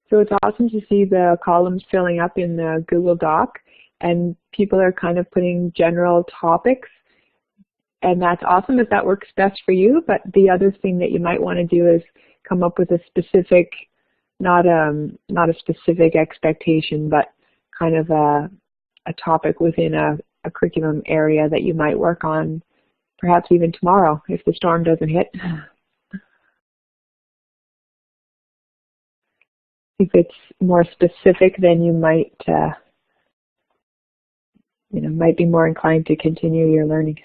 So it's awesome to see the columns filling up in the Google Doc, and people are kind of putting general topics, and that's awesome if that works best for you. But the other thing that you might want to do is come up with a specific, not a specific expectation, but kind of a topic within a curriculum area that you might work on, perhaps even tomorrow if the storm doesn't hit. If it's more specific, then you might, might be more inclined to continue your learning.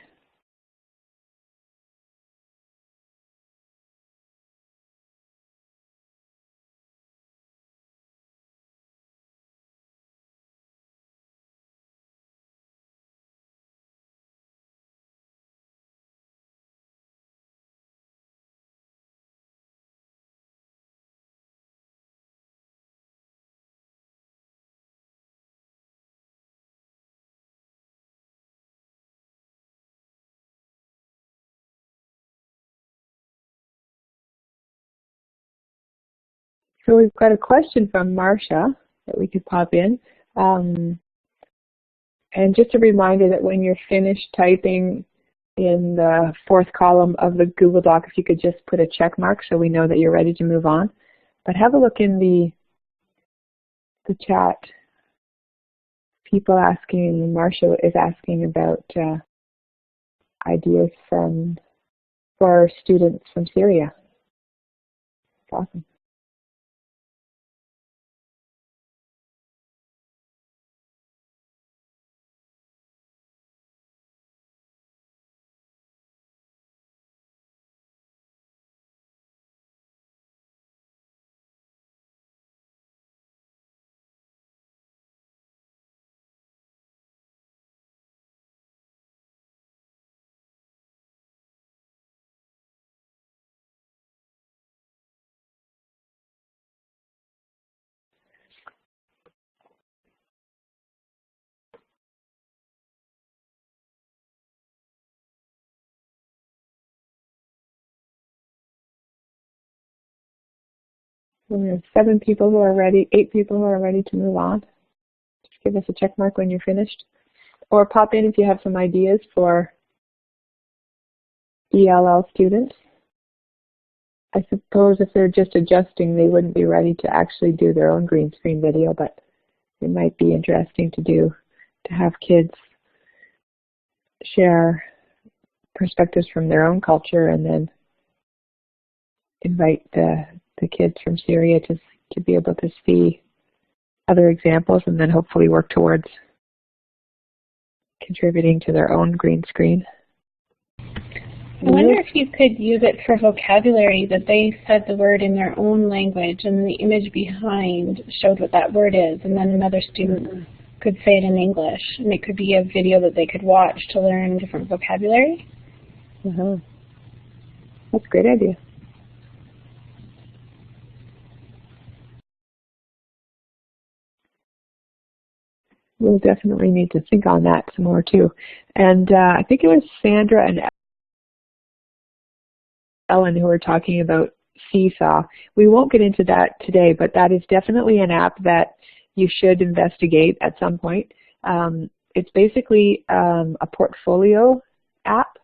So we've got a question from Marcia that we could pop in. And just a reminder that when you're finished typing in the fourth column of the Google Doc, if you could just put a check mark so we know that you're ready to move on. But have a look in the chat. People asking, Marcia is asking about ideas for students from Syria. That's awesome. We have 8 people who are ready to move on. Just give us a check mark when you're finished. Or pop in if you have some ideas for ELL students. I suppose if they're just adjusting, they wouldn't be ready to actually do their own green screen video, but it might be interesting to have kids share perspectives from their own culture and then invite the kids from Syria to be able to see other examples and then hopefully work towards contributing to their own green screen. I wonder if you could use it for vocabulary, that they said the word in their own language and the image behind showed what that word is, and then another student could say it in English, and it could be a video that they could watch to learn different vocabulary. That's a great idea. We'll definitely need to think on that some more too. And I think it was Sandra and Ellen who were talking about Seesaw. We won't get into that today, but that is definitely an app that you should investigate at some point. It's basically a portfolio app,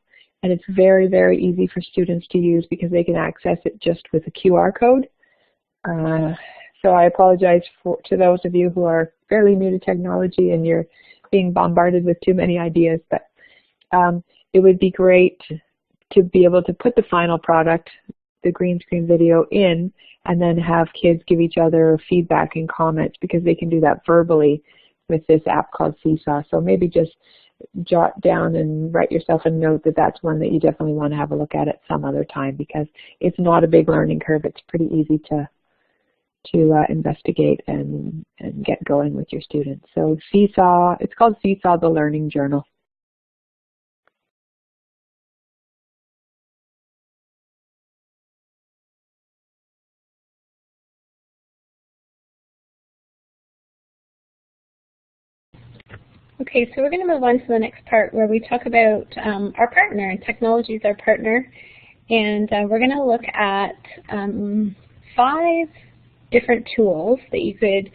and it's very, very easy for students to use because they can access it just with a QR code. So I apologize to those of you who are fairly new to technology and you're being bombarded with too many ideas, but it would be great to be able to put the final product, the green screen video, in, and then have kids give each other feedback and comments, because they can do that verbally with this app called Seesaw. So maybe just jot down and write yourself a note that that's one that you definitely want to have a look at some other time, because it's not a big learning curve. It's pretty easy to investigate and get going with your students. So Seesaw, it's called Seesaw the Learning Journal. Okay, so we're going to move on to the next part where we talk about our partner, and technology is our partner. And we're going to look at 5 different tools that you could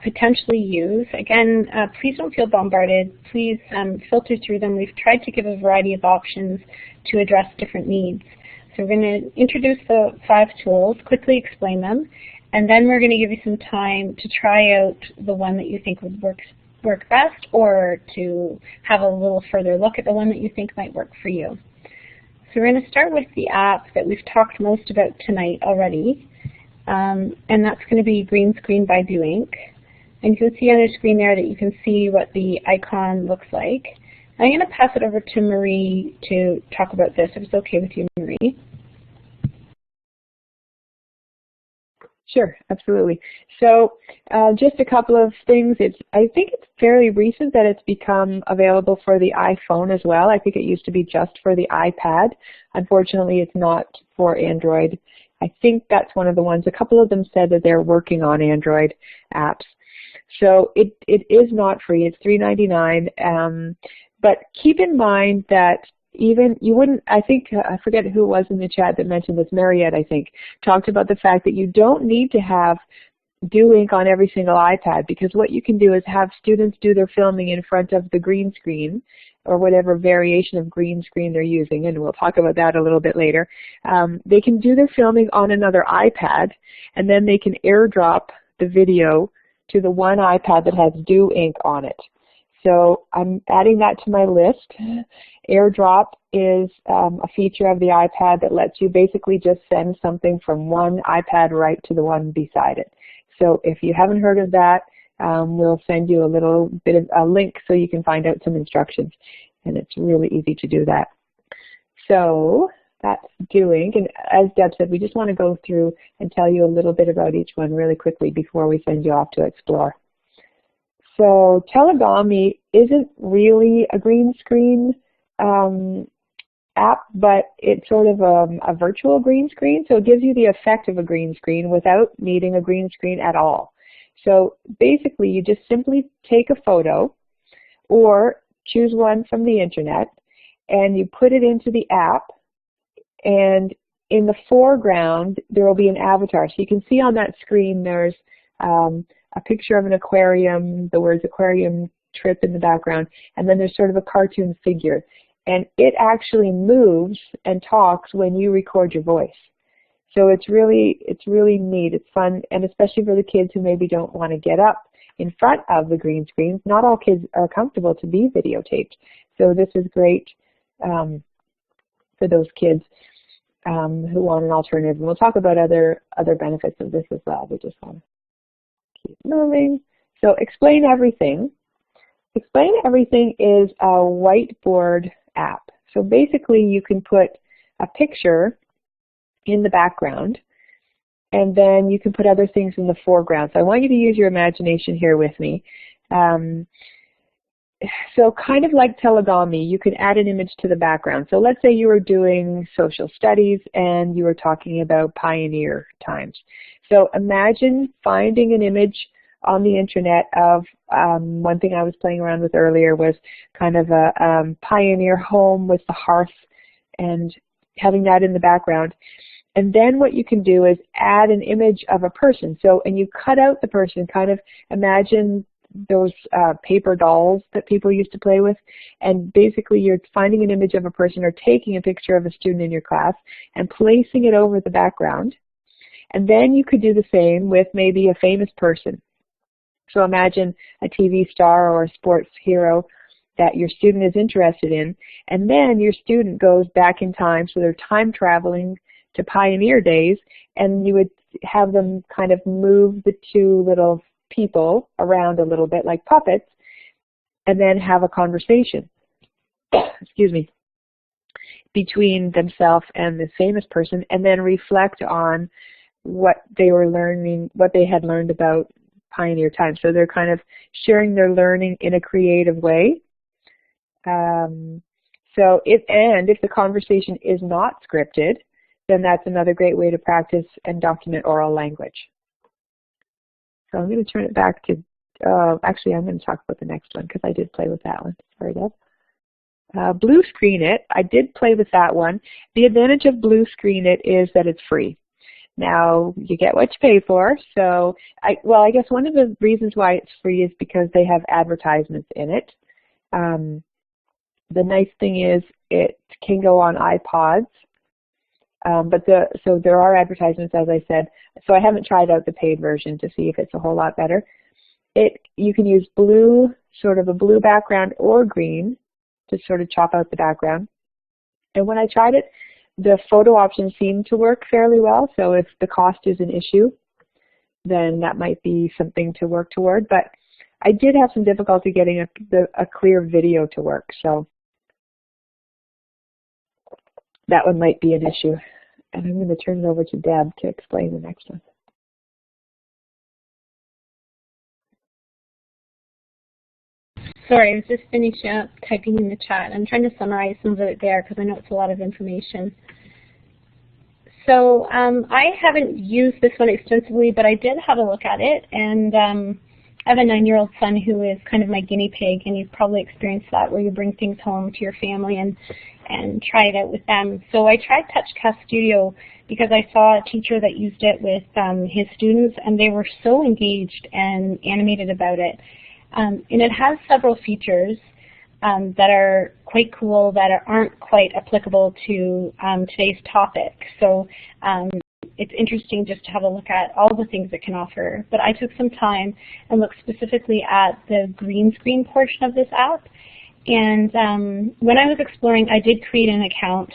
potentially use. Again, please don't feel bombarded. Please filter through them. We've tried to give a variety of options to address different needs. So we're going to introduce the 5 tools, quickly explain them, and then we're going to give you some time to try out the one that you think would work best, or to have a little further look at the one that you think might work for you. So we're going to start with the app that we've talked most about tonight already, and that's going to be Green Screen by Doink. And you can see on your screen there that you can see what the icon looks like. I'm going to pass it over to Marie to talk about this, if it's okay with you, Marie. Sure, absolutely. So just a couple of things. I think it's fairly recent that it's become available for the iPhone as well. I think it used to be just for the iPad. Unfortunately, it's not for Android. I think that's one of the ones. A couple of them said that they're working on Android apps. So it is not free. It's $3.99. But keep in mind that even you wouldn't, I think, I forget who it was in the chat that mentioned this, Mariette, I think, talked about the fact that you don't need to have Do Ink on every single iPad, because what you can do is have students do their filming in front of the green screen, or whatever variation of green screen they're using, and we'll talk about that a little bit later. They can do their filming on another iPad, and then they can airdrop the video to the one iPad that has Do Ink on it. So I'm adding that to my list. AirDrop is a feature of the iPad that lets you basically just send something from one iPad right to the one beside it. So if you haven't heard of that, we'll send you a little bit of a link so you can find out some instructions. And it's really easy to do that. So that's doing. And as Deb said, we just want to go through and tell you a little bit about each one really quickly before we send you off to explore. So Pedagogy isn't really a green screen app, but it's sort of a virtual green screen. So it gives you the effect of a green screen without needing a green screen at all. So basically, you just simply take a photo or choose one from the internet, and you put it into the app, and in the foreground, there will be an avatar. So you can see on that screen there's a picture of an aquarium, the words aquarium trip in the background, and then there's sort of a cartoon figure. And it actually moves and talks when you record your voice. So it's really neat. It's fun, and especially for the kids who maybe don't want to get up in front of the green screens. Not all kids are comfortable to be videotaped. So this is great for those kids who want an alternative. And we'll talk about other benefits of this as well. We just want to keep moving. So Explain Everything. Explain Everything is a whiteboard app. So basically you can put a picture in the background, and then you can put other things in the foreground. So I want you to use your imagination here with me. So kind of like Pedagogy, you can add an image to the background. So let's say you were doing social studies and you were talking about pioneer times. So imagine finding an image on the internet of one thing I was playing around with earlier was kind of a pioneer home with the hearth and having that in the background. And then what you can do is add an image of a person. So, and you cut out the person, kind of imagine those paper dolls that people used to play with, and basically you're finding an image of a person or taking a picture of a student in your class and placing it over the background. And then you could do the same with maybe a famous person. So imagine a TV star or a sports hero that your student is interested in, and then your student goes back in time, so they're time traveling to pioneer days, and you would have them kind of move the two little people around a little bit like puppets, and then have a conversation, excuse me, between themselves and the famous person, and then reflect on what they were learning, what they had learned about pioneer time. So they're kind of sharing their learning in a creative way. So if the conversation is not scripted, then that's another great way to practice and document oral language. So I'm going to turn it back to, actually I'm going to talk about the next one because I did play with that one. Sorry, Deb. Blue Screen It, I did play with that one. The advantage of Blue Screen It is that it's free. Now, you get what you pay for, so, I guess one of the reasons why it's free is because they have advertisements in it. The nice thing is it can go on iPods, so there are advertisements, as I said. So I haven't tried out the paid version to see if it's a whole lot better. You can use blue, sort of a blue background, or green to sort of chop out the background. And when I tried it, the photo options seem to work fairly well. So if the cost is an issue, then that might be something to work toward. But I did have some difficulty getting a clear video to work, so that one might be an issue. And I'm going to turn it over to Deb to explain the next one. Sorry, I was just finishing up typing in the chat. I'm trying to summarize some of it there because I know it's a lot of information. So I haven't used this one extensively, but I did have a look at it, and I have a 9-year-old son who is kind of my guinea pig, and you've probably experienced that where you bring things home to your family and try it out with them. So I tried TouchCast Studio because I saw a teacher that used it with his students, and they were so engaged and animated about it. And it has several features that are quite cool that aren't quite applicable to today's topic. So it's interesting just to have a look at all the things it can offer. But I took some time and looked specifically at the green screen portion of this app. And when I was exploring, I did create an account,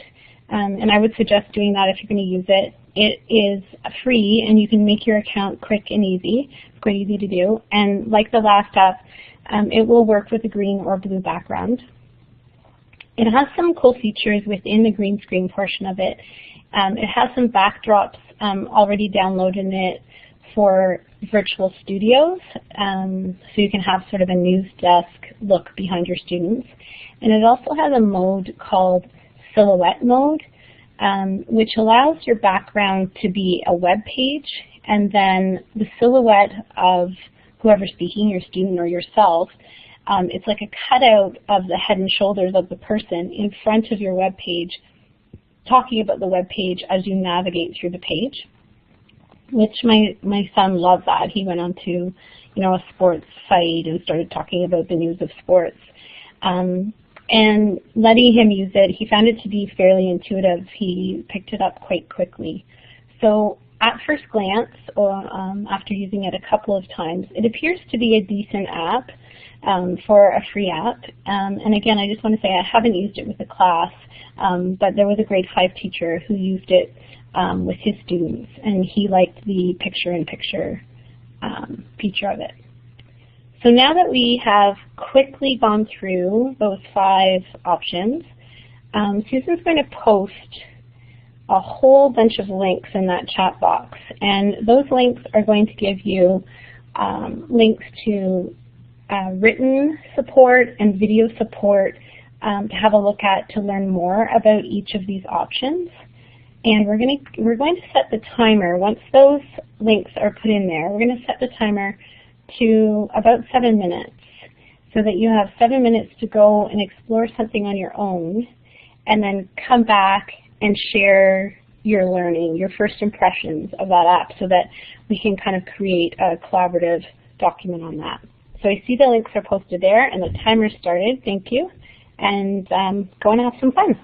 and I would suggest doing that if you're going to use it. It is free, and you can make your account quick and easy. It's quite easy to do. And like the last app, it will work with a green or blue background. It has some cool features within the green screen portion of it. It has some backdrops already downloaded in it for virtual studios, so you can have sort of a news desk look behind your students. And it also has a mode called Silhouette Mode, which allows your background to be a web page, and then the silhouette of whoever's speaking, your student or yourself, it's like a cutout of the head and shoulders of the person in front of your web page, talking about the web page as you navigate through the page, which my son loved that. He went on to, a sports site and started talking about the news of sports. And letting him use it, he found it to be fairly intuitive. He picked it up quite quickly. So at first glance, or after using it a couple of times, it appears to be a decent app for a free app. And again, I just want to say I haven't used it with a class, but there was a grade 5 teacher who used it with his students, and he liked the picture-in-picture feature of it. So now that we have quickly gone through those 5 options, Susan's going to post a whole bunch of links in that chat box, and those links are going to give you links to written support and video support to have a look at to learn more about each of these options. And we're going to set the timer. Once those links are put in there, we're going to set the timer to about 7 minutes, so that you have 7 minutes to go and explore something on your own, and then come back and share your learning, your first impressions of that app, so that we can kind of create a collaborative document on that. So I see the links are posted there and the timer started. Thank you. And go and have some fun.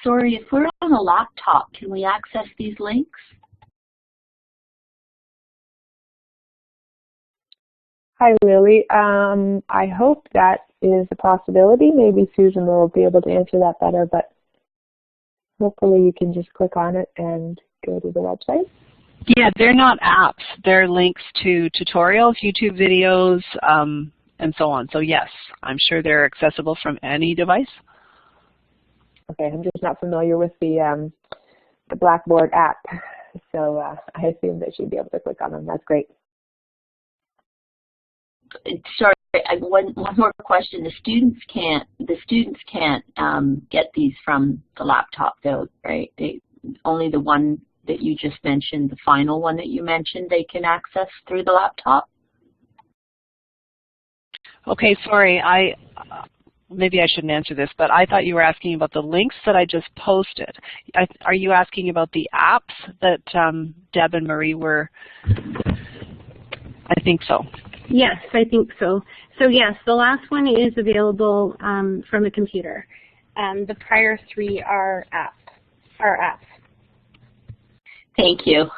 Sorry, if we're on a laptop, can we access these links? Hi, Lily. I hope that is a possibility. Maybe Susan will be able to answer that better, but hopefully you can just click on it and go to the website. Yeah, they're not apps. They're links to tutorials, YouTube videos, and so on. So yes, I'm sure they're accessible from any device. Okay, I'm just not familiar with the Blackboard app, so I assume that she'd be able to click on them. That's great. Sorry, one more question. The students can't get these from the laptop though, right? Only the one that you just mentioned, the final one that you mentioned, they can access through the laptop? Okay, sorry, maybe I shouldn't answer this, but I thought you were asking about the links that I just posted. Are you asking about the apps that Deb and Marie were? I think so. Yes, I think so. So yes, the last one is available from a computer. The prior three are apps. Thank you.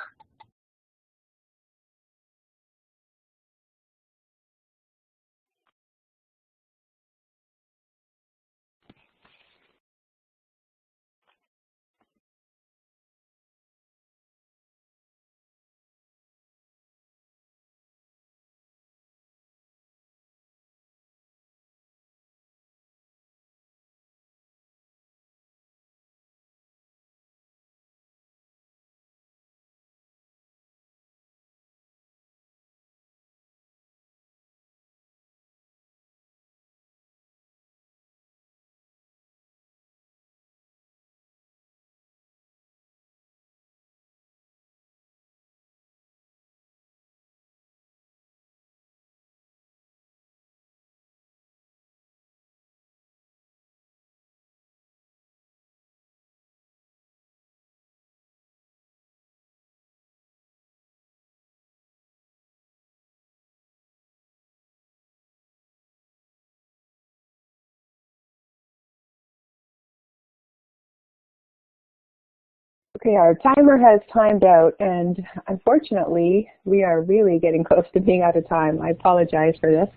Okay, our timer has timed out, and unfortunately, we are really getting close to being out of time. I apologize for this.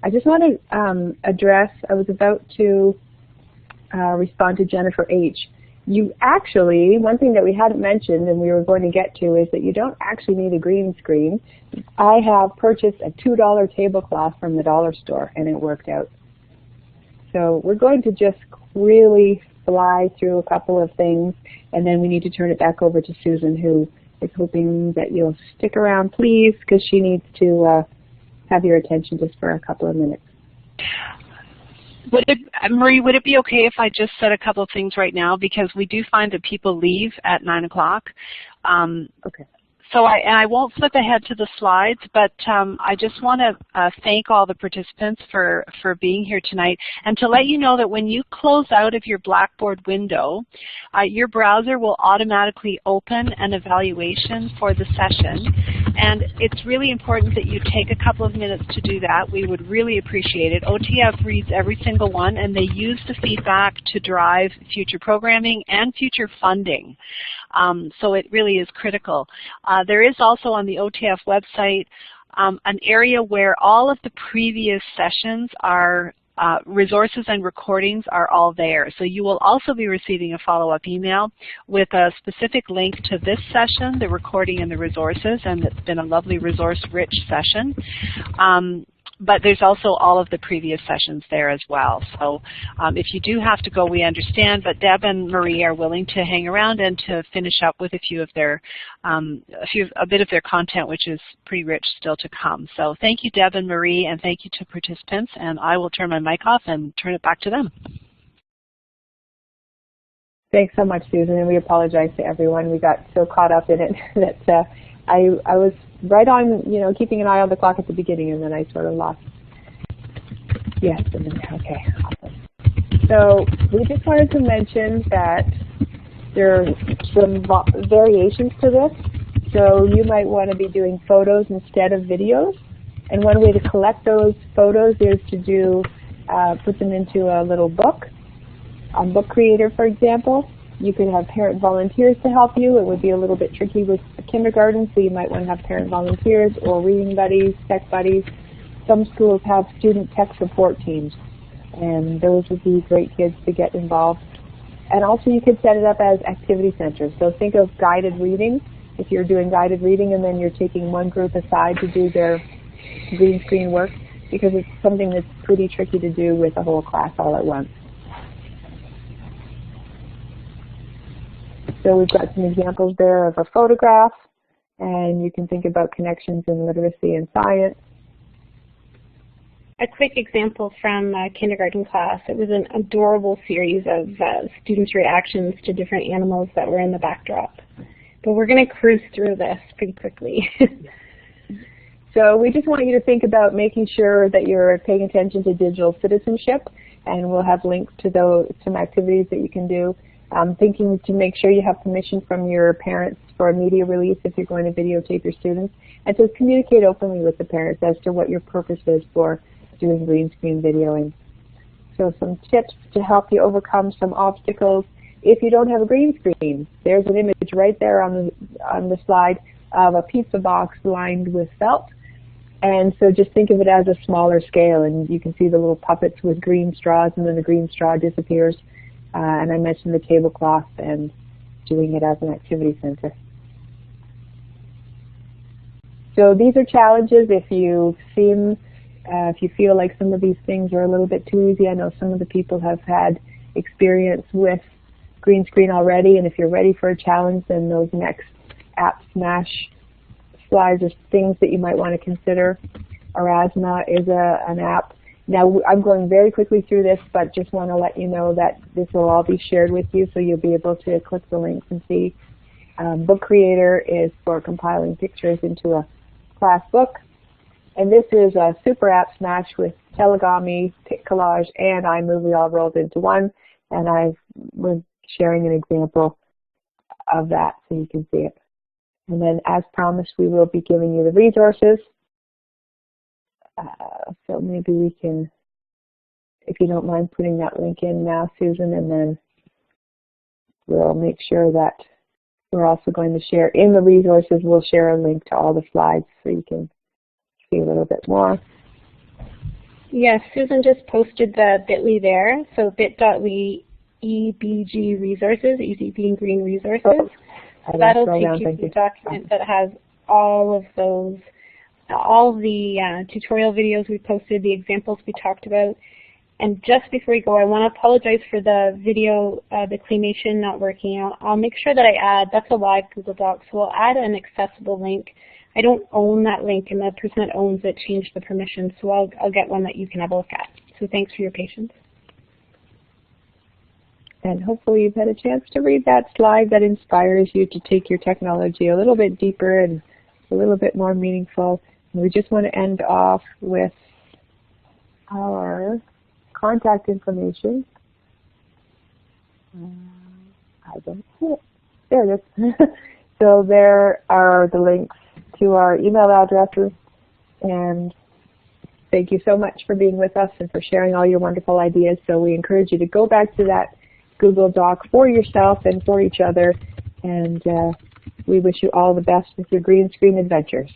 I just want to address, I was about to respond to Jennifer H. You actually, one thing that we hadn't mentioned and we were going to get to is that you don't actually need a green screen. I have purchased a $2 tablecloth from the dollar store, and it worked out. So we're going to just really fly through a couple of things, and then we need to turn it back over to Susan, who is hoping that you'll stick around, please, because she needs to have your attention just for a couple of minutes. Marie, would it be okay if I just said a couple of things right now, because we do find that people leave at 9 o'clock. Okay. So I won't flip ahead to the slides, but I just want to thank all the participants for being here tonight, and to let you know that when you close out of your Blackboard window, your browser will automatically open an evaluation for the session, and it's really important that you take a couple of minutes to do that. We would really appreciate it. OTF reads every single one, and they use the feedback to drive future programming and future funding. So it really is critical. There is also on the OTF website an area where all of the previous sessions are resources and recordings are all there. So you will also be receiving a follow-up email with a specific link to this session, the recording and the resources, and it's been a lovely resource-rich session. But there's also all of the previous sessions there as well. So if you do have to go, we understand, but Deb and Marie are willing to hang around and to finish up with a bit of their content, which is pretty rich still to come. So thank you, Deb and Marie, and thank you to participants, and I will turn my mic off and turn it back to them. Thanks so much, Susan, and we apologize to everyone. We got so caught up in it that I was right on, keeping an eye on the clock at the beginning, and then I sort of lost. Yes, okay, awesome. So we just wanted to mention that there are some variations to this. So you might want to be doing photos instead of videos. And one way to collect those photos is to do, put them into a little book. On Book Creator, for example, you could have parent volunteers to help you. It would be a little bit tricky with kindergarten, so you might want to have parent volunteers or reading buddies, tech buddies. Some schools have student tech support teams, and those would be great kids to get involved. And also you could set it up as activity centers. So think of guided reading. If you're doing guided reading and then you're taking one group aside to do their green screen work, because it's something that's pretty tricky to do with a whole class all at once. So we've got some examples there of a photograph, and you can think about connections in literacy and science. A quick example from a kindergarten class. It was an adorable series of students' reactions to different animals that were in the backdrop. But we're going to cruise through this pretty quickly. So we just want you to think about making sure that you're paying attention to digital citizenship, and we'll have links to some activities that you can do. Thinking to make sure you have permission from your parents for a media release if you're going to videotape your students, and to communicate openly with the parents as to what your purpose is for doing green screen videoing. So some tips to help you overcome some obstacles if you don't have a green screen. There's an image right there on the slide of a pizza box lined with felt. And so just think of it as a smaller scale, and you can see the little puppets with green straws, and then the green straw disappears. And I mentioned the tablecloth and doing it as an activity center. So these are challenges. If you feel like some of these things are a little bit too easy, I know some of the people have had experience with green screen already, and if you're ready for a challenge, then those next App Smash slides are things that you might want to consider. Erasma is an app. Now, I'm going very quickly through this, but just want to let you know that this will all be shared with you, so you'll be able to click the links and see. Book Creator is for compiling pictures into a class book. And this is a super app smash with Telegami, Pic Collage, and iMovie all rolled into one. And I was sharing an example of that so you can see it. And then, as promised, we will be giving you the resources. So maybe we can, if you don't mind putting that link in now, Susan, and then we'll make sure that we're also going to share in the resources, we'll share a link to all the slides so you can see a little bit more. Yes, Susan just posted the bit.ly there, so bit.ly EBG resources, easy being green resources. Oh, that'll take you to the document that has all of those, all the tutorial videos we posted, the examples we talked about. And just before we go, I want to apologize for the video, the Claymation not working. I'll make sure that I add, that's a live Google Doc, so we'll add an accessible link. I don't own that link, and the person that owns it changed the permissions, so I'll get one that you can have a look at. So thanks for your patience. And hopefully you've had a chance to read that slide that inspires you to take your technology a little bit deeper and a little bit more meaningful. And we just want to end off with our contact information. I don't see it. There it is. So there are the links to our email addresses, and thank you so much for being with us and for sharing all your wonderful ideas. So we encourage you to go back to that Google Doc for yourself and for each other, and we wish you all the best with your green screen adventures.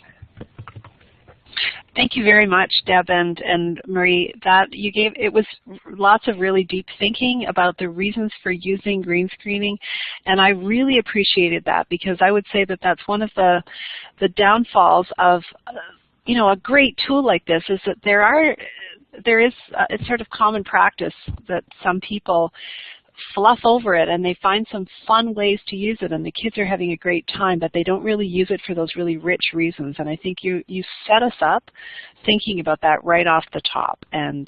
Thank you very much, Deb and Marie. That you gave, it was lots of really deep thinking about the reasons for using green screening, and I really appreciated that, because I would say that that's one of the downfalls of a great tool like this, is that there is it's sort of common practice that some people fluff over it and they find some fun ways to use it, and the kids are having a great time, but they don't really use it for those really rich reasons. And I think you set us up thinking about that right off the top, and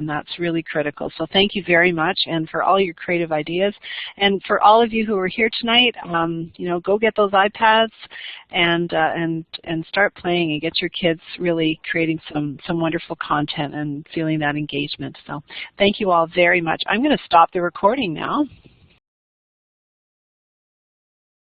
that's really critical. So thank you very much, and for all your creative ideas. And for all of you who are here tonight, you know, go get those iPads and start playing and get your kids really creating some wonderful content and feeling that engagement. So thank you all very much. I'm going to stop the recording now.